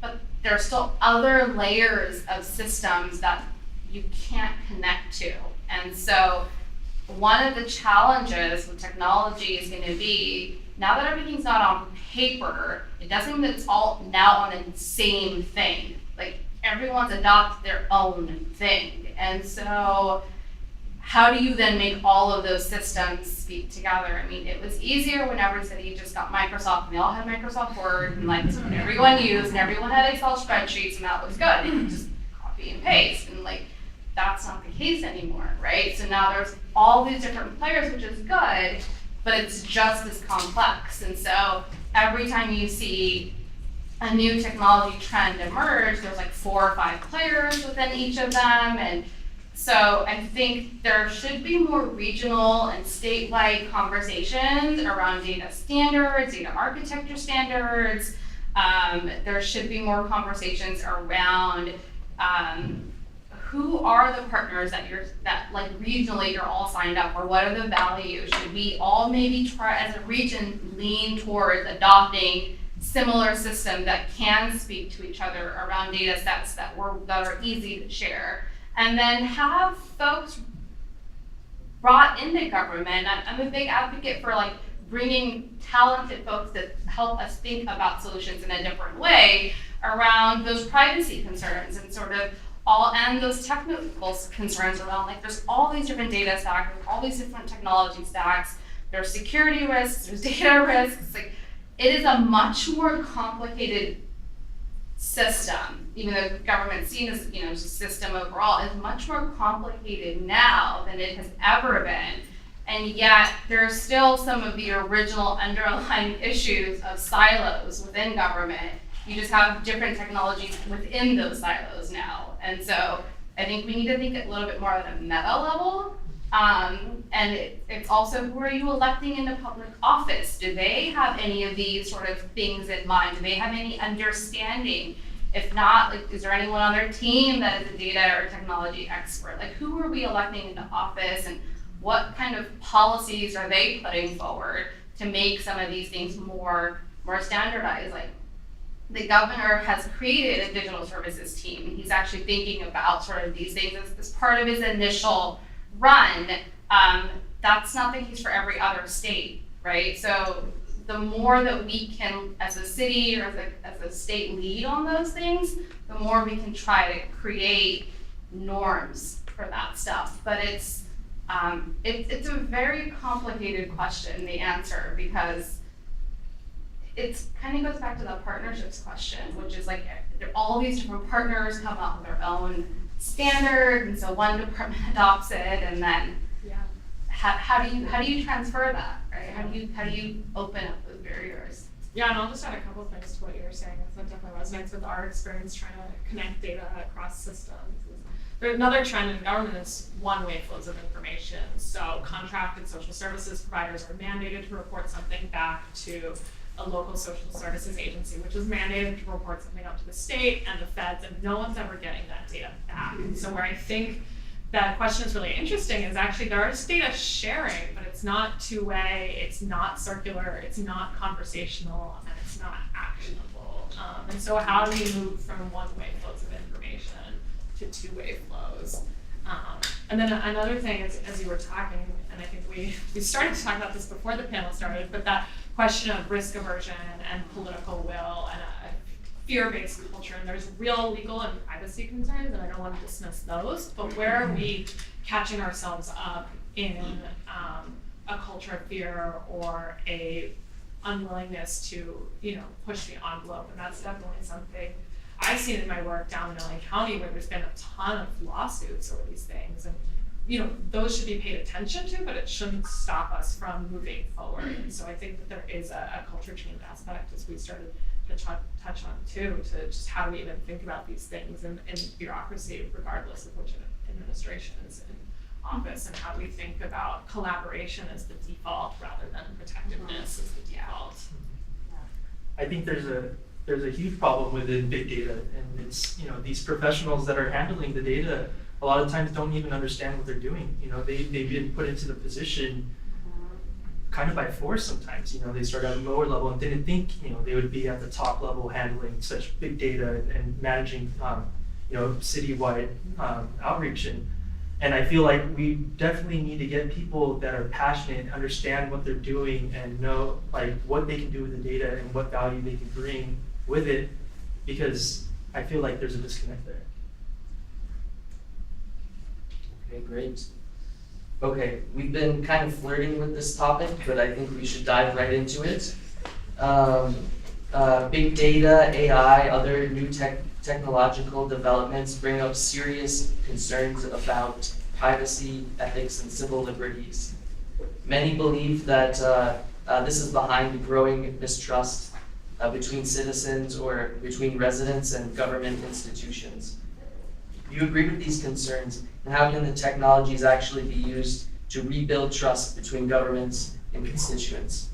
but there are still other layers of systems that you can't connect to. And so one of the challenges with technology is going to be, now that everything's not on paper, it doesn't mean that it's all now on the same thing. Like everyone's adopted their own thing. And so how do you then make all of those systems speak together? I mean, it was easier when every city just got Microsoft and they all had Microsoft Word and like that's what everyone used and everyone had Excel spreadsheets and that was good. And just copy and paste and like, that's not the case anymore, right? So now there's all these different players, which is good, but it's just as complex. And so every time you see a new technology trend emerge, there's like 4 or 5 players within each of them. And so I think there should be more regional and statewide conversations around data standards, data architecture standards. There should be more conversations around who are the partners that like regionally you're all signed up for? What are the values? Should we all maybe try as a region lean towards adopting similar systems that can speak to each other around data sets that are easy to share? And then have folks brought into government. I'm a big advocate for like bringing talented folks that help us think about solutions in a different way around those privacy concerns and sort of and those technical concerns around like there's all these different data stacks, there's all these different technology stacks, there's security risks, there's data risks. Like it is a much more complicated system, even though the government's seen as as a system overall, is much more complicated now than it has ever been. And yet, there are still some of the original underlying issues of silos within government. You just have different technologies within those silos now. And so I think we need to think a little bit more at a meta level. And it's also, who are you electing into public office? Do they have any of these sort of things in mind? Do they have any understanding? If not, like, is there anyone on their team that is a data or technology expert? Like, who are we electing into office, and what kind of policies are they putting forward to make some of these things more standardized? Like, the governor has created a digital services team. He's actually thinking about sort of these things as part of his initial run. That's not the case for every other state, right? So the more that we can, as a city or as a state, lead on those things, the more we can try to create norms for that stuff. But it's a very complicated question, the answer, because it kind of goes back to the partnerships question, which is like all these different partners come up with their own standard, and so one department adopts it, and then how do you transfer that, right? How do you open up those barriers? Yeah, and I'll just add a couple of things to what you were saying. That definitely resonates with our experience trying to connect data across systems. There's another trend in government is one-way flows of information. So contracted social services providers are mandated to report something back to a local social services agency, which is mandated to report something up to the state and the feds, and no one's ever getting that data back. And so where I think that question is really interesting is actually there is data sharing, but it's not two-way, it's not circular, it's not conversational, and it's not actionable. And so how do we move from one-way flows of information to two-way flows? And then another thing is, as you were talking, and I think we started to talk about this before the panel started, but that question of risk aversion and political will and a fear-based culture, and there's real legal and privacy concerns, and I don't want to dismiss those, but where are we catching ourselves up in a culture of fear or a unwillingness to, push the envelope? And that's definitely something I've seen in my work down in LA County, where there's been a ton of lawsuits over these things, and those should be paid attention to, but it shouldn't stop us from moving forward. And so I think that there is a culture change aspect, as we started to touch on too, to just how do we even think about these things in bureaucracy, regardless of which administration is in office, and how we think about collaboration as the default rather than protectiveness as the default. I think there's a huge problem within big data, and it's, these professionals that are handling the data a lot of times don't even understand what they're doing. They've been put into the position kind of by force sometimes. They start at a lower level and didn't think, they would be at the top level handling such big data and managing, citywide outreach. And I feel like we definitely need to get people that are passionate, understand what they're doing, and know like what they can do with the data and what value they can bring with it, because I feel like there's a disconnect there. Okay, great. Okay, we've been kind of flirting with this topic, but I think we should dive right into it. Big data, AI, other new technological developments bring up serious concerns about privacy, ethics, and civil liberties. Many believe that this is behind growing mistrust between citizens or between residents and government institutions. Do you agree with these concerns, and how can the technologies actually be used to rebuild trust between governments and constituents?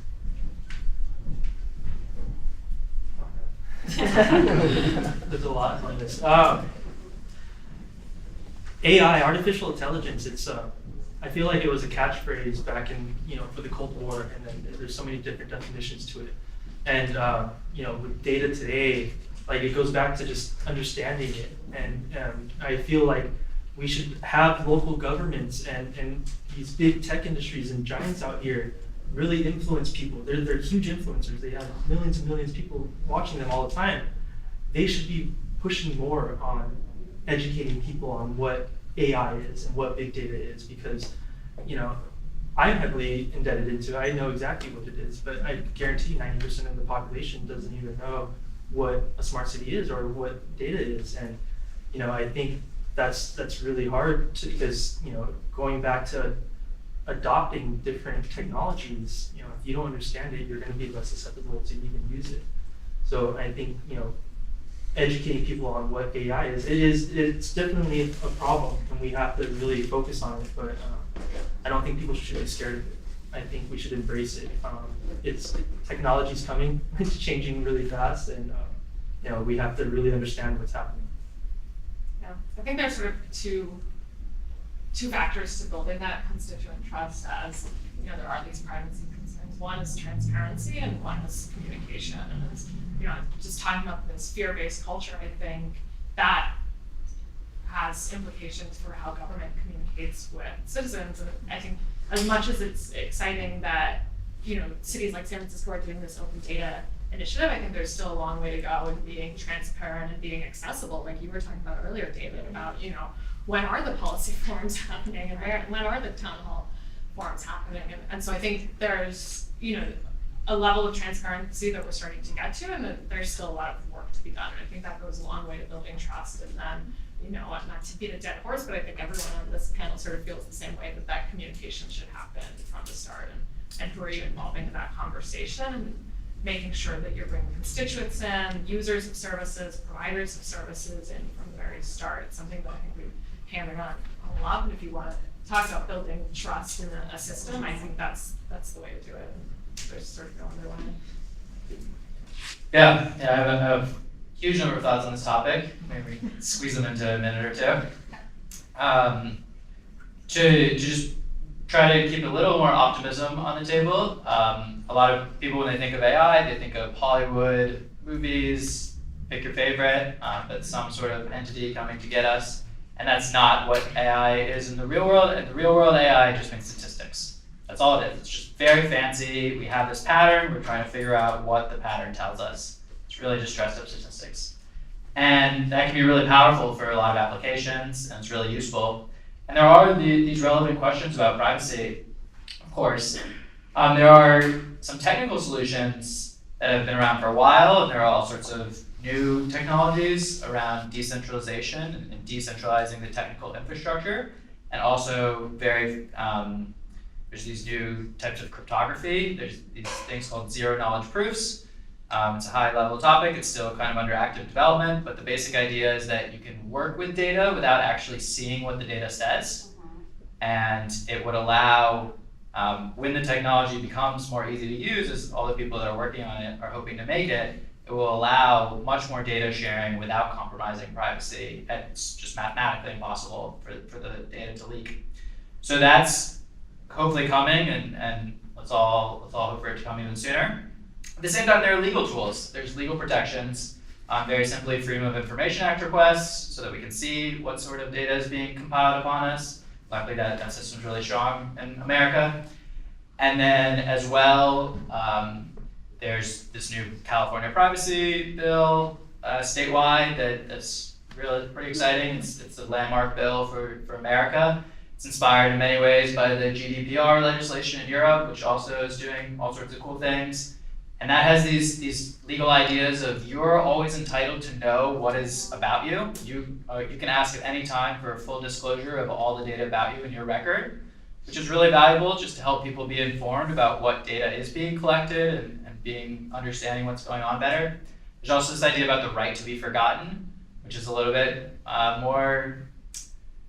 There's a lot on this. AI, artificial intelligence, it's I feel like it was a catchphrase back in, for the Cold War, and then there's so many different definitions to it. And with data today, like it goes back to just understanding it. And I feel like we should have local governments and these big tech industries and giants out here really influence people. They're huge influencers. They have millions and millions of people watching them all the time. They should be pushing more on educating people on what AI is and what big data is, because I'm heavily indebted into it. I know exactly what it is, but I guarantee 90% of the population doesn't even know what a smart city is or what data is. And I think that's really hard because going back to adopting different technologies, if you don't understand it, you're going to be less susceptible to even use it. So I think, educating people on what AI is, it's definitely a problem, and we have to really focus on it, but I don't think people should be scared of it. I think we should embrace it. Technology's coming, it's changing really fast, and we have to really understand what's happening. Yeah, I think there's sort of two factors to building that constituent trust, as there are these privacy concerns. One is transparency and one is communication. And it's, just talking about this fear-based culture, I think that has implications for how government communicates with citizens. And I think as much as it's exciting that, cities like San Francisco are doing this open data initiative, I think there's still a long way to go in being transparent and being accessible. Like you were talking about earlier, David, about, when are the policy forums happening and when are the town hall forums happening? And so I think there's, a level of transparency that we're starting to get to, and that there's still a lot of work to be done. And I think that goes a long way to building trust. And then, not to beat a dead horse, but I think everyone on this panel sort of feels the same way, that communication should happen from the start. And who are you involving in that conversation? And making sure that you're bringing constituents in, users of services, providers of services in from the very start. It's something that I think we've hammered on a lot, but if you want to talk about building trust in a system, I think that's the way to do it. There's sort of no other one. Yeah, I have a huge number of thoughts on this topic. Maybe we can squeeze them into a minute or two. To just try to keep a little more optimism on the table. A lot of people, when they think of AI, they think of Hollywood movies, pick your favorite, that's some sort of entity coming to get us. And that's not what AI is in the real world. In the real world, AI just makes statistics. That's all it is. It's just very fancy. We have this pattern. We're trying to figure out what the pattern tells us. It's really just dressed up statistics. And that can be really powerful for a lot of applications, and it's really useful. And there are these relevant questions about privacy, of course. There are some technical solutions that have been around for a while, and there are all sorts of new technologies around decentralization and decentralizing the technical infrastructure, and also there's these new types of cryptography. There's these things called zero-knowledge proofs. It's a high-level topic. It's still kind of under active development, but the basic idea is that you can work with data without actually seeing what the data says, and it would allow, when the technology becomes more easy to use, as all the people that are working on it are hoping to make it, it will allow much more data sharing without compromising privacy. And it's just mathematically impossible for the data to leak. So that's hopefully coming, and let's all hope for it to come even sooner. At the same time, there are legal tools. There's legal protections. Very simply, Freedom of Information Act requests, so that we can see what sort of data is being compiled upon us. Luckily, that system's really strong in America. And then as well, there's this new California privacy bill statewide that's really pretty exciting. It's a landmark bill for America. It's inspired in many ways by the GDPR legislation in Europe, which also is doing all sorts of cool things. And that has these legal ideas of you're always entitled to know what is about you. You can ask at any time for a full disclosure of all the data about you in your record, which is really valuable just to help people be informed about what data is being collected and understanding what's going on better. There's also this idea about the right to be forgotten, which is a little bit more,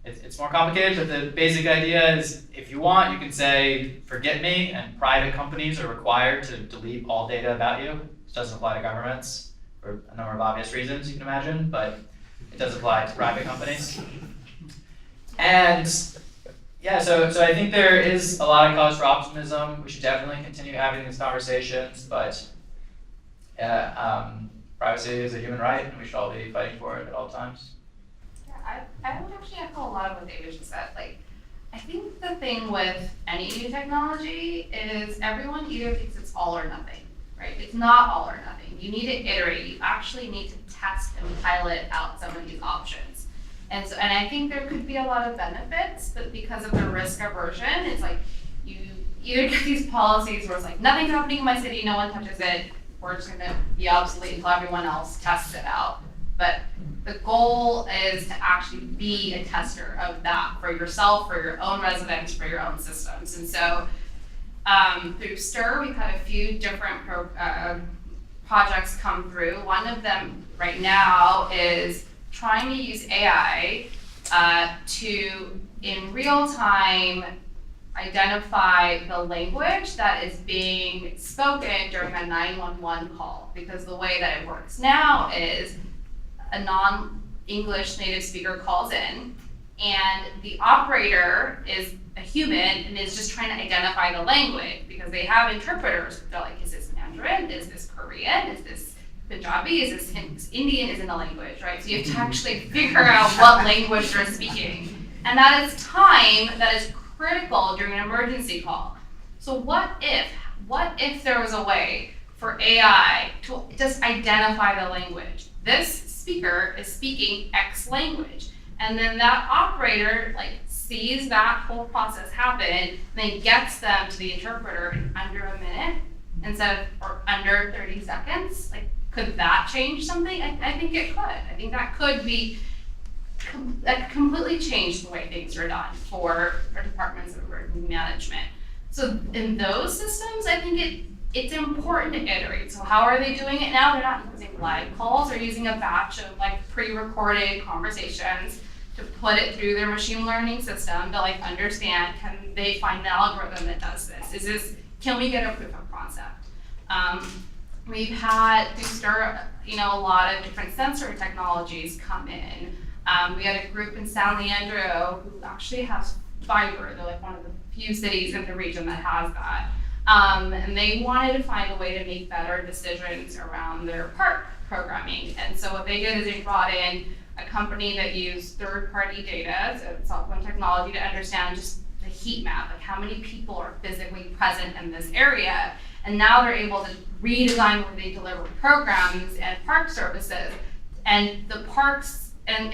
it's more complicated, but the basic idea is if you want, you can say, forget me, and private companies are required to delete all data about you. This doesn't apply to governments for a number of obvious reasons you can imagine, but it does apply to private companies. And yeah, so I think there is a lot of cause for optimism. We should definitely continue having these conversations, but privacy is a human right, and we should all be fighting for it at all times. Yeah, I would actually echo a lot of what David just said. Like, I think the thing with any new technology is everyone either thinks it's all or nothing, right? It's not all or nothing. You need to iterate. You actually need to test and pilot out some of these options. And I think there could be a lot of benefits, but because of the risk aversion, it's like you get these policies where it's like, nothing's happening in my city, no one touches it, we're just gonna be obsolete until everyone else tests it out. But the goal is to actually be a tester of that for yourself, for your own residents, for your own systems. And so through STIR, we've had a few different projects come through. One of them right now is trying to use AI to, in real time, identify the language that is being spoken during a 911 call. Because the way that it works now is a non-English native speaker calls in, and the operator is a human and is just trying to identify the language because they have interpreters. They're like, is this Mandarin? Is this Korean? Is this Punjabi? Is this Indian? Is in the language, right? So you have to actually figure out what language they're speaking. And that is time that is critical during an emergency call. So what if there was a way for AI to just identify the language? This speaker is speaking X language. And then that operator sees that whole process happen and then gets them to the interpreter in under a minute or under 30 seconds. Could that change something? I think it could. I think that could be that completely change the way things are done for our departments of emergency management. So in those systems, I think it's important to iterate. So how are they doing it now? They're not using live calls. They're using a batch of pre-recorded conversations to put it through their machine learning system to understand, can they find an algorithm that does this? Can we get a proof of concept? We've had through STIR, a lot of different sensor technologies come in. We had a group in San Leandro who actually has fiber. They're one of the few cities in the region that has that. And they wanted to find a way to make better decisions around their park programming. And so what they did is they brought in a company that used third-party data, so software and technology, to understand just the heat map, how many people are physically present in this area. And now they're able to redesign where they deliver programs and park services. And the parks and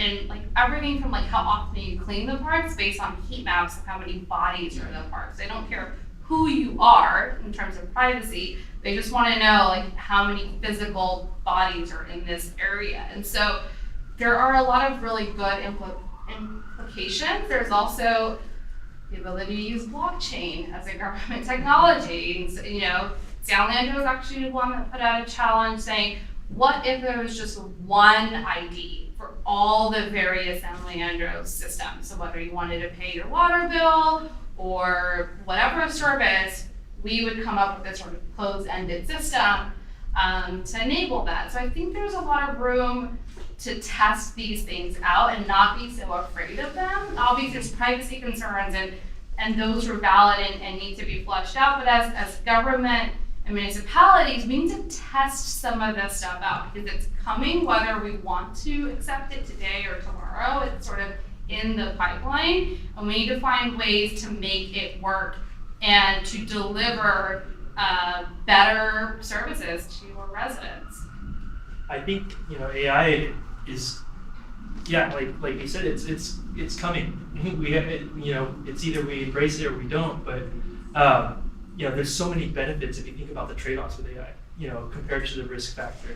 everything from how often you clean the parks based on heat maps of how many bodies are in the parks. They don't care who you are in terms of privacy. They just want to know how many physical bodies are in this area. And so there are a lot of really good implications. There's also the ability to use blockchain as a government technology. San Leandro was actually the one that put out a challenge saying, what if there was just one ID for all the various San Leandro systems? So whether you wanted to pay your water bill or whatever service, we would come up with this sort of closed-ended system to enable that. So I think there's a lot of room to test these things out and not be so afraid of them. Obviously, there's privacy concerns and those are valid and need to be fleshed out. But as government and municipalities, we need to test some of this stuff out because it's coming whether we want to accept it today or tomorrow. It's sort of in the pipeline, and we need to find ways to make it work and to deliver better services to our residents. I think AI is, like you said, it's coming. We have it, it's either we embrace it or we don't. But there's so many benefits if you think about the trade-offs with AI. Compared to the risk factor.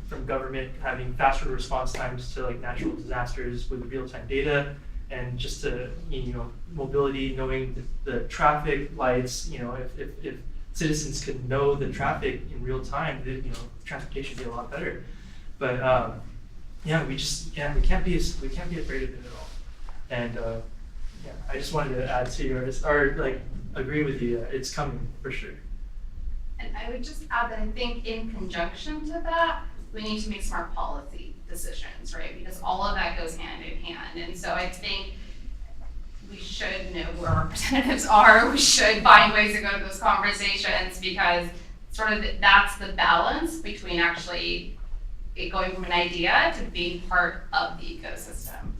From government having faster response times to natural disasters with real-time data, and just to mobility, knowing the traffic lights. If citizens can know the traffic in real time, transportation would be a lot better. But we can't be afraid of it at all. And I just wanted to add to yours, or agree with you. It's coming for sure. And I would just add that I think in conjunction to that, we need to make smart policy decisions, right? Because all of that goes hand in hand. And so I think we should know where our representatives are. We should find ways to go to those conversations because that's the balance between actually it going from an idea to being part of the ecosystem.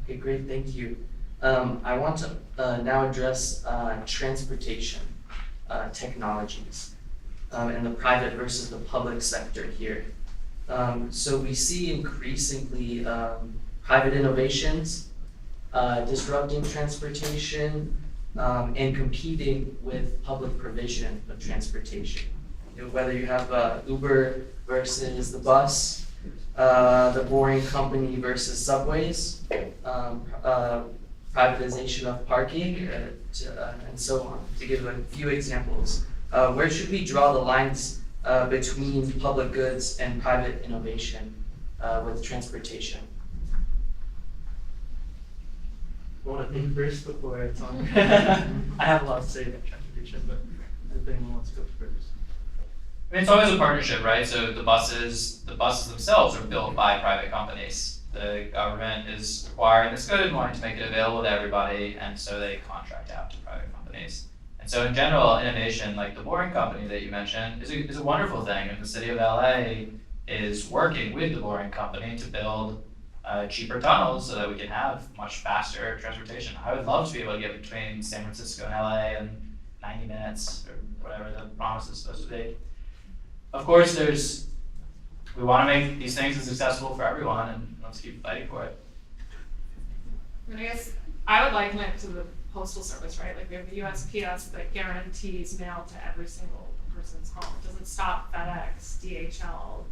Okay, great, thank you. I want to now address transportation technologies and the private versus the public sector here. So we see increasingly private innovations disrupting transportation and competing with public provision of transportation. whether you have Uber versus the bus, the boring company versus subways, privatization of parking, and so on, to give a few examples. Where should we draw the lines between public goods and private innovation with transportation? I want to think first before I talk. I have a lot to say about transportation, but if anyone wants to go first. I mean, it's always a partnership, right? So the buses themselves are built by private companies. The government is acquiring this good and wanting to make it available to everybody, and so they contract out to private companies. And so in general, innovation, like the Boring Company that you mentioned, is a wonderful thing. And the city of LA is working with the Boring Company to build cheaper tunnels so that we can have much faster transportation. I would love to be able to get between San Francisco and LA in 90 minutes or whatever the promise is supposed to be. Of course, we want to make these things as accessible for everyone, and let's keep fighting for it. And I guess I would liken it to the postal service, right? Like we have the USPS that guarantees mail to every single person's home. It doesn't stop FedEx, DHL,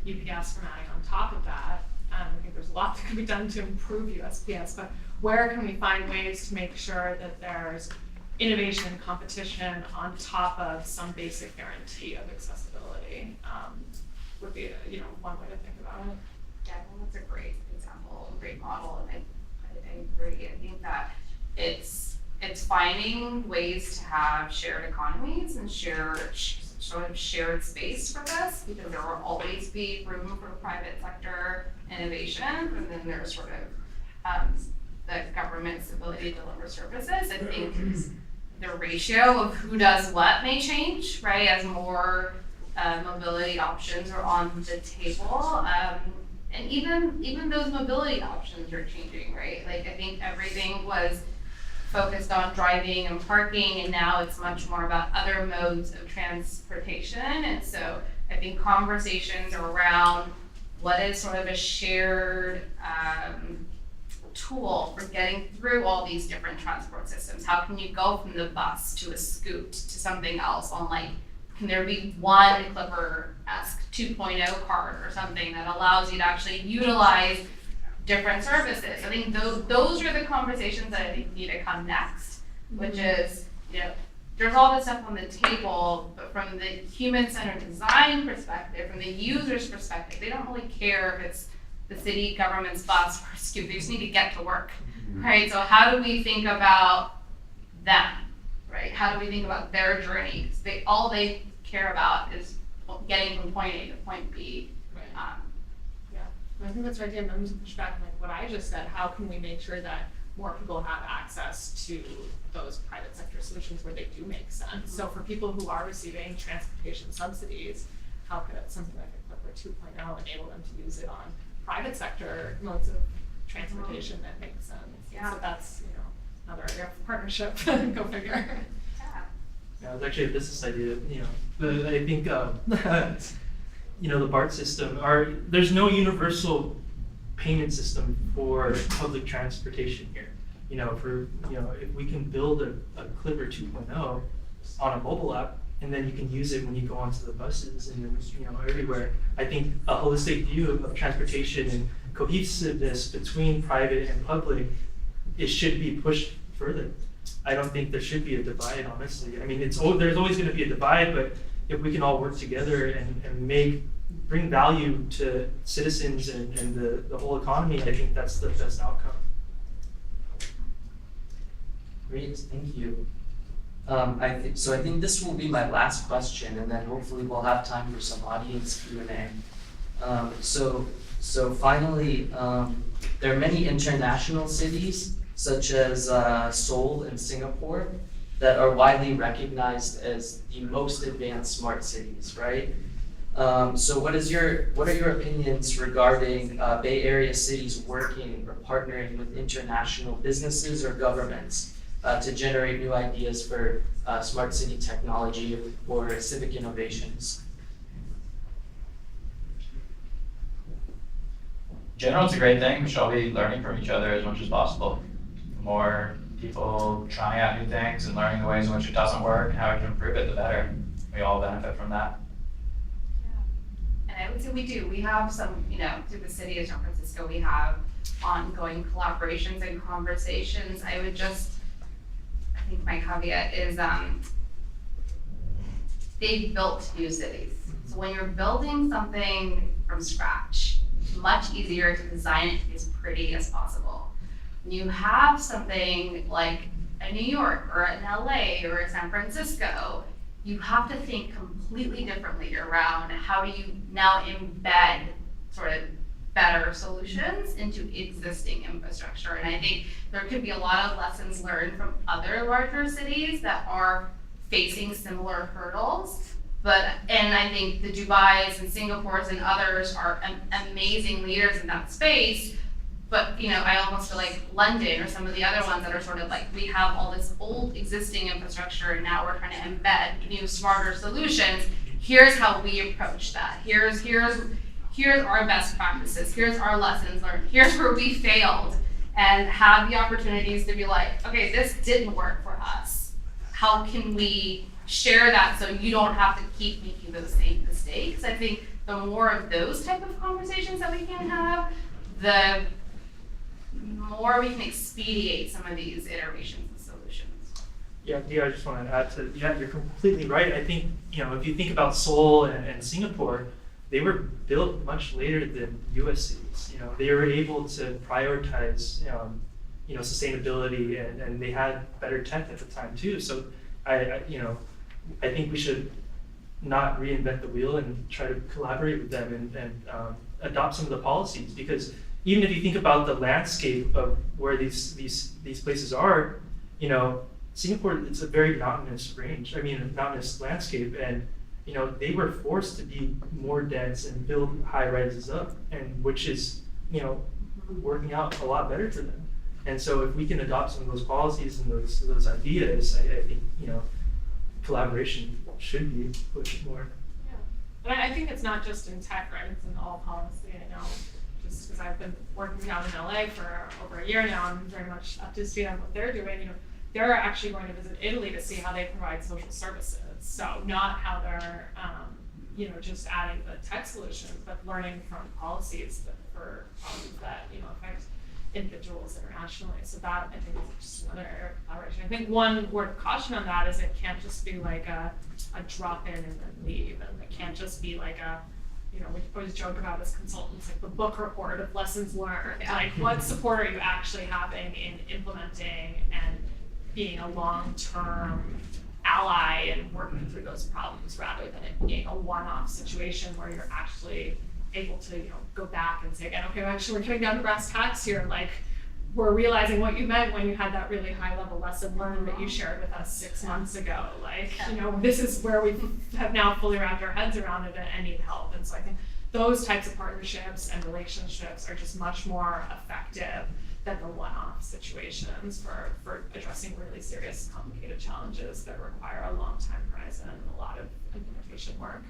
UPS from adding on top of that. I think there's a lot that can be done to improve USPS, but where can we find ways to make sure that there's innovation and competition on top of some basic guarantee of accessibility? Would be one way to think about it. Yeah, I think that's a great example, a great model, and I agree. I think that it's finding ways to have shared economies and sort of shared space for this, because there will always be room for private sector innovation, and then there's sort of the government's ability to deliver services. I think the ratio of who does what may change, right, as more mobility options are on the table. And even those mobility options are changing, right? Like I think everything was focused on driving and parking, and now it's much more about other modes of transportation. And so I think conversations around what is sort of a shared tool for getting through all these different transport systems. How can you go from the bus to a scoot to something else on, like, can there be one Clipper-esque 2.0 card or something that allows you to actually utilize different services? I think those are the conversations that I think need to come next, which is, there's all this stuff on the table, but from the human-centered design perspective, from the user's perspective, they don't really care if it's the city government's bus or scoot. They just need to get to work, right? So how do we think about them, right? How do we think about their journey? Because all they care about is getting from point A to point B. Right. Yeah, I think that's right. And I'm to push back on what I just said. How can we make sure that more people have access to those private sector solutions where they do make sense? So for people who are receiving transportation subsidies, how could something like a Clipper 2.0 enable them to use it on private sector modes of transportation that makes sense? Yeah. So that's another area of partnership. Go figure. Yeah, it was actually a business idea, but I think, the BART system, there's no universal payment system for public transportation here. If we can build a Clipper 2.0 on a mobile app, and then you can use it when you go onto the buses and everywhere. I think a holistic view of transportation and cohesiveness between private and public, it should be pushed further. I don't think there should be a divide, honestly. I mean, there's always going to be a divide, but if we can all work together and bring value to citizens and the whole economy, I think that's the best outcome. Great, thank you. I think this will be my last question, and then hopefully we'll have time for some audience Q&A. So finally, there are many international cities, such as Seoul and Singapore, that are widely recognized as the most advanced smart cities, right? So what are your opinions regarding Bay Area cities working or partnering with international businesses or governments to generate new ideas for smart city technology or civic innovations? In general, it's a great thing. We should all be learning from each other as much as possible. The more people trying out new things and learning the ways in which it doesn't work and how we can improve it, the better. We all benefit from that. so we do. We have some, through the city of San Francisco, we have ongoing collaborations and conversations. I think my caveat is, they've built new cities. So when you're building something from scratch, it's much easier to design it to be as pretty as possible. When you have something like a New York or an LA or a San Francisco, you have to think completely differently around how do you now embed sort of better solutions into existing infrastructure. And I think there could be a lot of lessons learned from other larger cities that are facing similar hurdles. And I think the Dubais and Singapores and others are amazing leaders in that space. But I almost feel like London or some of the other ones that are sort of like, we have all this old existing infrastructure and now we're trying to embed new, smarter solutions. Here's how we approach that. Here's our best practices. Here's our lessons learned. Here's where we failed, and have the opportunities to be like, okay, this didn't work for us. How can we share that so you don't have to keep making those same mistakes? I think the more of those type of conversations that we can have, the more we can expedite some of these iterations and solutions. Yeah, Dia, I just want to add to, you're completely right. I think, if you think about Seoul and Singapore, they were built much later than US cities. They were able to prioritize, sustainability, and they had better tech at the time too. So I think we should not reinvent the wheel and try to collaborate with them and adopt some of the policies, because even if you think about the landscape of where these places are, Singapore, it's a very mountainous mountainous landscape, and they were forced to be more dense and build high rises up, and which is working out a lot better for them. And so if we can adopt some of those policies and those ideas, I think collaboration should be pushed more. Yeah, and I think it's not just in tech, right? It's in all policy. I know, just because I've been working down in LA for over a year now, I'm very much up to speed on what they're doing. They're actually going to visit Italy to see how they provide social services. So not how they're, just adding the tech solutions, but learning from policies for problems that, affect individuals internationally. So that, I think, is just another area of collaboration. I think one word of caution on that is it can't just be like a drop in and then leave, and it can't just be like we always joke about as consultants, like the book report of lessons learned. Yeah. Like, what support are you actually having in implementing and being a long-term ally and working through those problems, rather than it being a one-off situation where you're actually able to, go back and say again, okay, actually we're coming down to brass tacks here. Like, we're realizing what you meant when you had that really high-level lesson learned that you shared with us 6 months ago. Like, this is where we have now fully wrapped our heads around it and need help. And so I think those types of partnerships and relationships are just much more effective than the one-off situations for addressing really serious, complicated challenges that require a long time horizon and a lot of implementation work.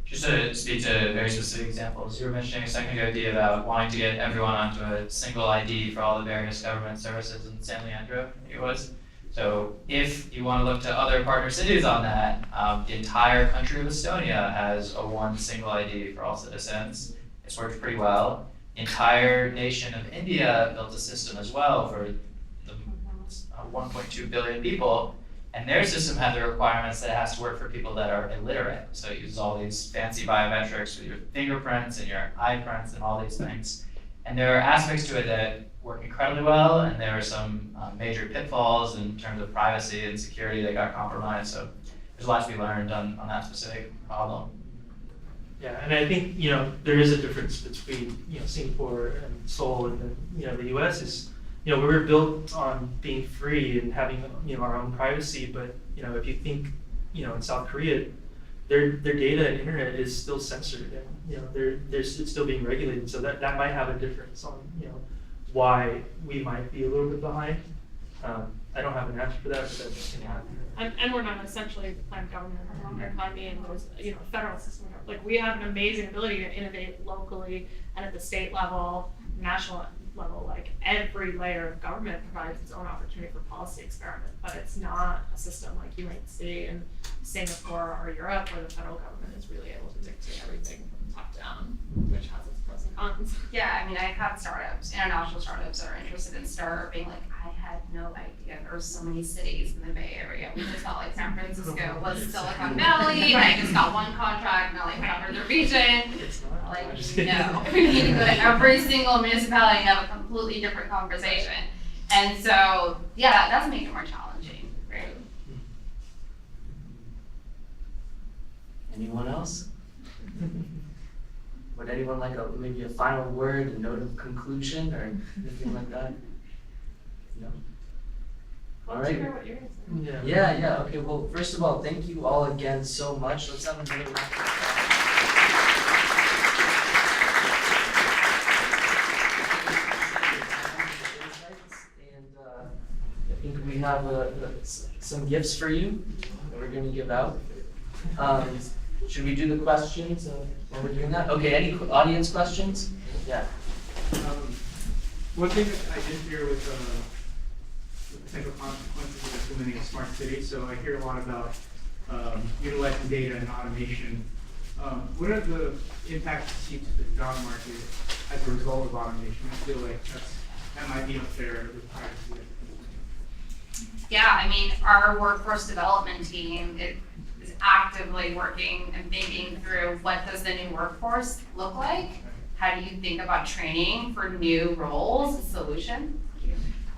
Just to speak to very specific examples, you were mentioning a second ago, Dee, about wanting to get everyone onto a single ID for all the various government services in San Leandro, I think it was. So if you want to look to other partner cities on that, the entire country of Estonia has a one single ID for all citizens. It's worked pretty well. The entire nation of India built a system as well for the 1.2 billion people. And their system had the requirements that it has to work for people that are illiterate. So it uses all these fancy biometrics with your fingerprints and your eye prints and all these things. And there are aspects to it that work incredibly well, and there are some major pitfalls in terms of privacy and security that got compromised. So there's a lot to be learned on that specific problem. Yeah, and I think there is a difference between Singapore and Seoul, and then the U.S. is we were built on being free and having our own privacy. But if you think in South Korea, their data and internet is still censored, and it's still being regulated. So that might have a difference on why we might be a little bit behind. I don't have an answer for that, but that can happen. And we're not essentially planned government on our economy, and there's federal system. Like, we have an amazing ability to innovate locally and at the state level, national level, like every layer of government provides its own opportunity for policy experiment, but it's not a system like you might see in Singapore or Europe, where the federal government is really able to dictate everything from top down, which has its pros and cons. Yeah, I mean, I've had startups, international startups that are interested in startup being like, I had no idea there were so many cities in the Bay Area. We just thought like San Francisco was Silicon Valley, and I just got one contract, and I like covered the region. It's not. Like, I'm just no, kidding. we need to go to every single municipality and have a completely different conversation. And so, yeah, that does make it more challenging, right? Anyone else? Would anyone like maybe a final word, a note of conclusion, or anything like that? No? All right. Hear what you're gonna say. Yeah, okay, well, first of all, thank you all again so much. Let's have another round of applause. And I think we have some gifts for you that we're gonna give out. Should we do the questions while we're doing that? Okay, any audience questions? Yeah. One thing that I did hear with the potential consequences of implementing a smart city, so I hear a lot about utilizing data and automation. What are the impacts you see to the job market as a result of automation? I feel like that might be up there with privacy. Yeah, I mean, our workforce development team is actively working and thinking through what does the new workforce look like? How do you think about training for new roles, a solution?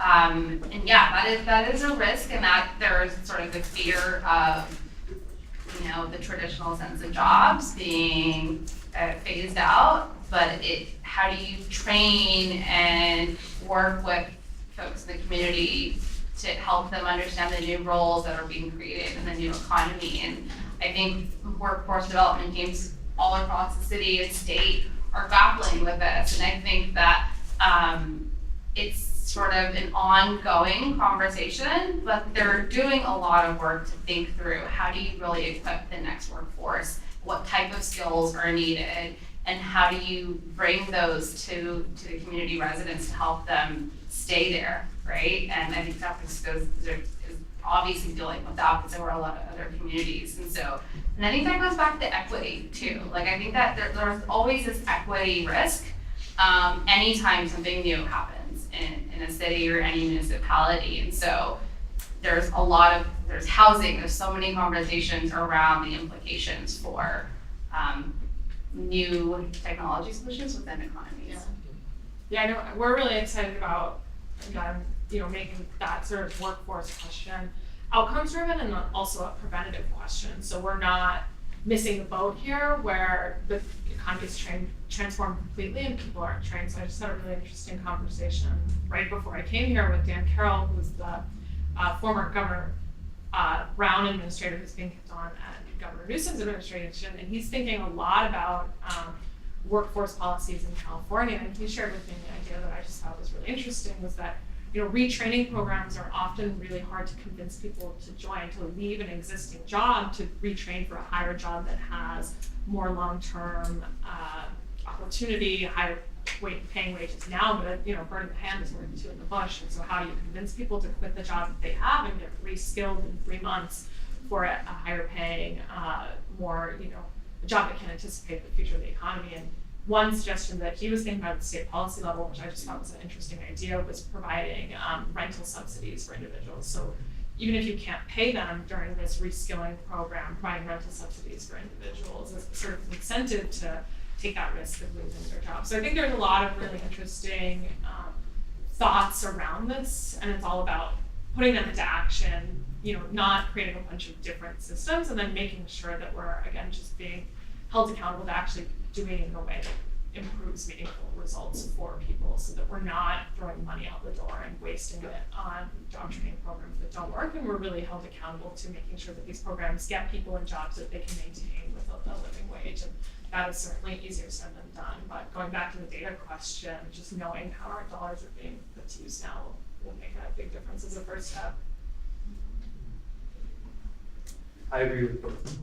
And yeah, that is a risk, and that there's sort of the fear of, the traditional sense of jobs being phased out. But how do you train and work with folks in the community to help them understand the new roles that are being created in the new economy? And I think workforce development teams all across the city and state are grappling with this. And I think that it's sort of an ongoing conversation, but they're doing a lot of work to think through how do you really equip the next workforce, what type of skills are needed, and how do you bring those to the community residents to help them stay there, right? And I think San Francisco is obviously dealing with that, but so are a lot of other communities. And I think that goes back to equity too. Like, I think that there's always this equity risk anytime something new happens in a city or any municipality. And so there's housing, there's so many conversations around the implications for new technology solutions within economies. Yeah, I know, we're really excited about, again, making that sort of workforce question outcomes driven and also a preventative question. So we're not missing the boat here where the economy's transformed completely and people aren't trained. So I just had a really interesting conversation right before I came here with Dan Carroll, who's the former Governor Brown administrator who's being kept on at Governor Newsom's administration, and he's thinking a lot about workforce policies in California. And he shared with me an idea that I just thought was really interesting, was that retraining programs are often really hard to convince people to join, to leave an existing job, to retrain for a higher job that has more long-term opportunity, higher paying wages now, but bird in the hand is worth two in the bush. And so how do you convince people to quit the job that they have and get reskilled in 3 months for a higher paying, more, a job that can anticipate the future of the economy? And one suggestion that he was thinking about at the state policy level, which I just thought was an interesting idea, was providing rental subsidies for individuals. So even if you can't pay them during this reskilling program, providing rental subsidies for individuals as sort of incentive to take that risk of losing their job. So I think there's a lot of really interesting thoughts around this, and it's all about putting them into action, not creating a bunch of different systems, and then making sure that we're, again, just being held accountable to actually doing it in a way that improves meaningful results for people, so that we're not throwing money out the door and wasting it on job training programs that don't work, and we're really held accountable to making sure that these programs get people in jobs that they can maintain with a living wage. And that is certainly easier said than done. But going back to the data question, just knowing how our dollars are being put to use now will make a big difference as a first step. I agree with both.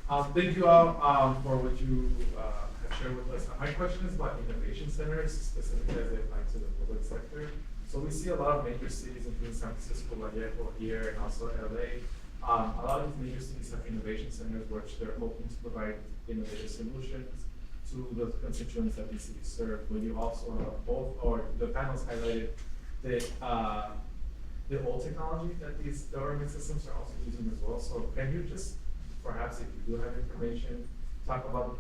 Thank you all for what you have shared with us. My question is about innovation centers, specifically as they apply to the public sector. So we see a lot of major cities, including San Francisco, Vallejo here, and also LA. A lot of these major cities have innovation centers which they're hoping to provide innovative solutions to the constituents that these cities serve. When you also both, or the panels highlighted the old technology that these government systems are also using as well. So can you just, perhaps if you do have information, talk about,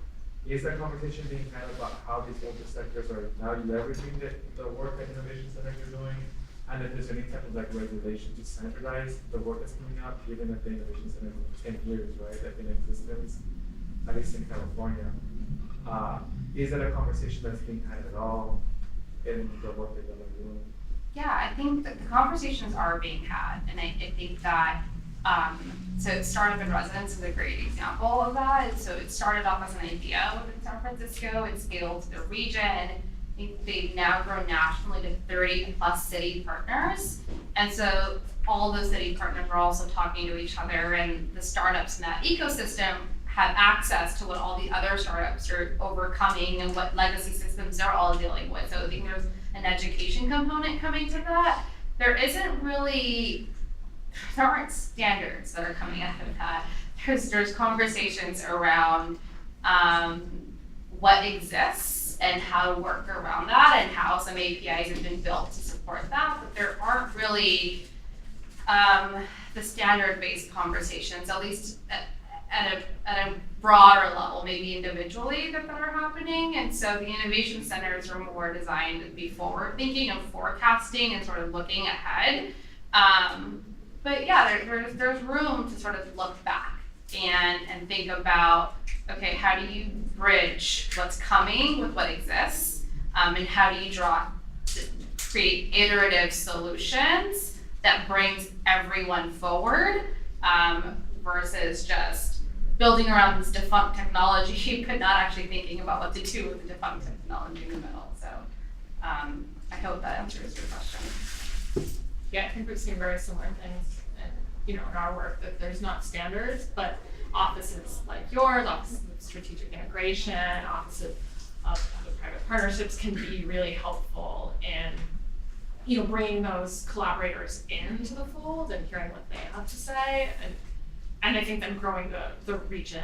is that conversation being had about how these older sectors are now leveraging the work that innovation centers are doing? And if there's any type of like regulation to standardize the work that's coming out, given that the innovation center is 10 years, right, that's in existence, at least in California. Is that a conversation that's being had at all in the work that you're doing? Yeah, I think that the conversations are being had, and I think that, so Startup in Residence is a great example of that. So it started off as an idea within San Francisco, it scaled to the region. I think they've now grown nationally to 30 plus city partners. And so all those city partners are also talking to each other, and the startups in that ecosystem have access to what all the other startups are overcoming and what legacy systems they're all dealing with. So I think there's an education component coming to that. There aren't standards that are coming out of that. There's conversations around what exists and how to work around that, and how some APIs have been built to support that, but there aren't really the standard-based conversations, at least at a broader level, maybe individually, that are happening. And so the innovation centers are more designed to be forward-thinking and forecasting and sort of looking ahead. But yeah, there's room to sort of look back and think about, okay, how do you bridge what's coming with what exists, and how do you create iterative solutions that brings everyone forward, versus just building around this defunct technology, but not actually thinking about what to do with the defunct technology in the middle. So I hope that answers your question. Yeah, I think we've seen very similar things in our work, that there's not standards, but offices like yours, offices of strategic integration, offices of private partnerships can be really helpful in bringing those collaborators into the fold and hearing what they have to say, and I think then growing the region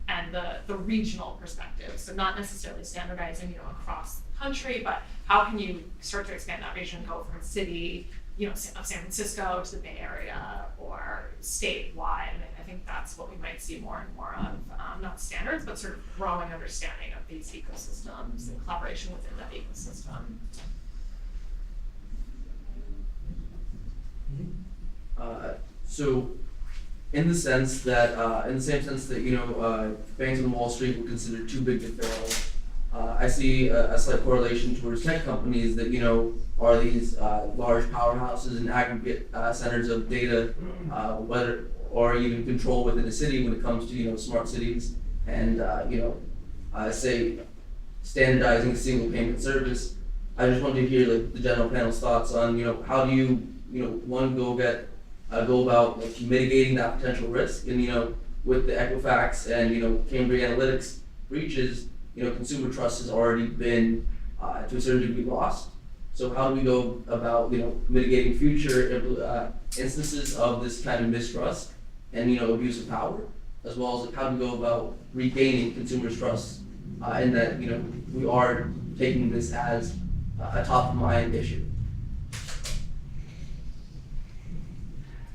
and the regional perspective. So not necessarily standardizing across the country, but how can you start to expand that vision, go from a city of San Francisco to the Bay Area or statewide. And I think that's what we might see more and more of, not standards, but sort of growing understanding of these ecosystems and collaboration within that ecosystem. So in the sense that, in the same sense that, banks on Wall Street were considered too big to fail, I see a slight correlation towards tech companies that, are these large powerhouses and aggregate centers of data, whether or even control within a city when it comes to, smart cities and, say standardizing a single payment service. I just wanted to hear the general panel's thoughts on, how do you, one, go about mitigating that potential risk, and with the Equifax and Cambridge Analytics breaches, consumer trust has already been to a certain degree lost. So how do we go about mitigating future instances of this kind of mistrust and abuse of power, as well as how do we go about regaining consumers' trust in that we are taking this as a top of mind issue.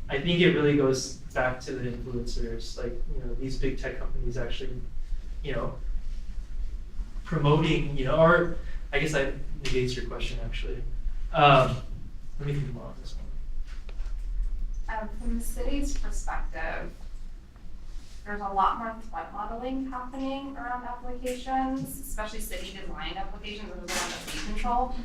I think it really goes back to the influencers, these big tech companies actually, promoting, or I guess that negates your question actually. Let me think more on this one. From the city's perspective, there's a lot more threat modeling happening around applications, especially city designed applications that are around fee control.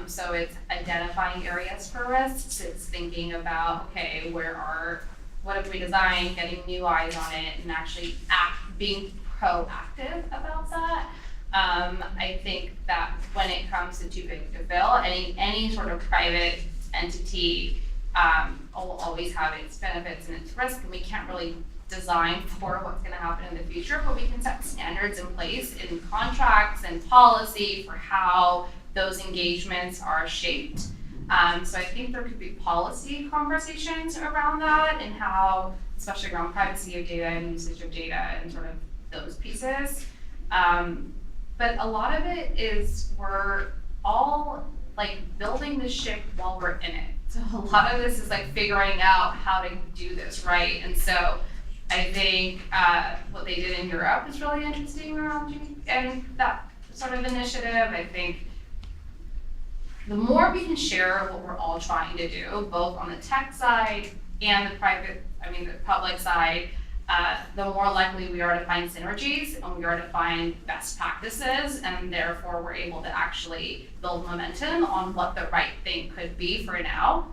So it's identifying areas for risks. It's thinking about, okay, what have we designed, getting new eyes on it, and actually being proactive about that. I think that when it comes to too big to fail, any sort of private entity will always have its benefits and its risk, and we can't really design for what's gonna happen in the future, but we can set standards in place in contracts and policy for how those engagements are shaped. So I think there could be policy conversations around that and how, especially around privacy of data and usage of data and sort of those pieces. But a lot of it is we're all like building the ship while we're in it. So a lot of this is like figuring out how to do this right. And so I think what they did in Europe is really interesting around and that sort of initiative. I think the more we can share what we're all trying to do, both on the tech side and the public side, the more likely we are to find synergies and we are to find best practices, and therefore we're able to actually build momentum on what the right thing could be for now.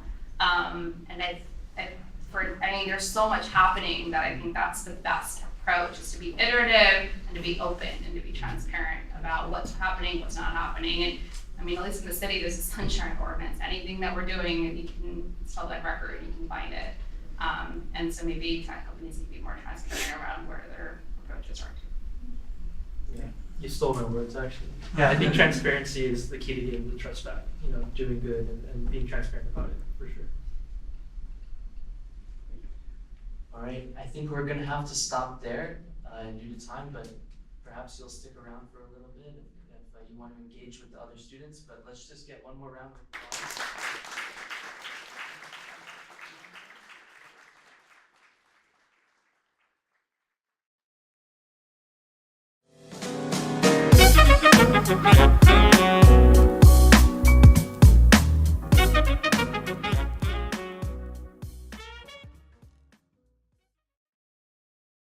There's so much happening that I think that's the best approach, is to be iterative and to be open and to be transparent about what's happening, what's not happening. And I mean, at least in the city, there's a sunshine ordinance. Anything that we're doing, you can, it's public record, you can find it. And so maybe tech companies need to be more transparent around where their approaches are. Yeah, you stole my words actually. Yeah, I think transparency is the key to getting the trust back. You know, doing good and being transparent about it for sure. All right, I think we're gonna have to stop there due to time, but perhaps you'll stick around for a little bit if you want to engage with the other students. But let's just get one more round of applause.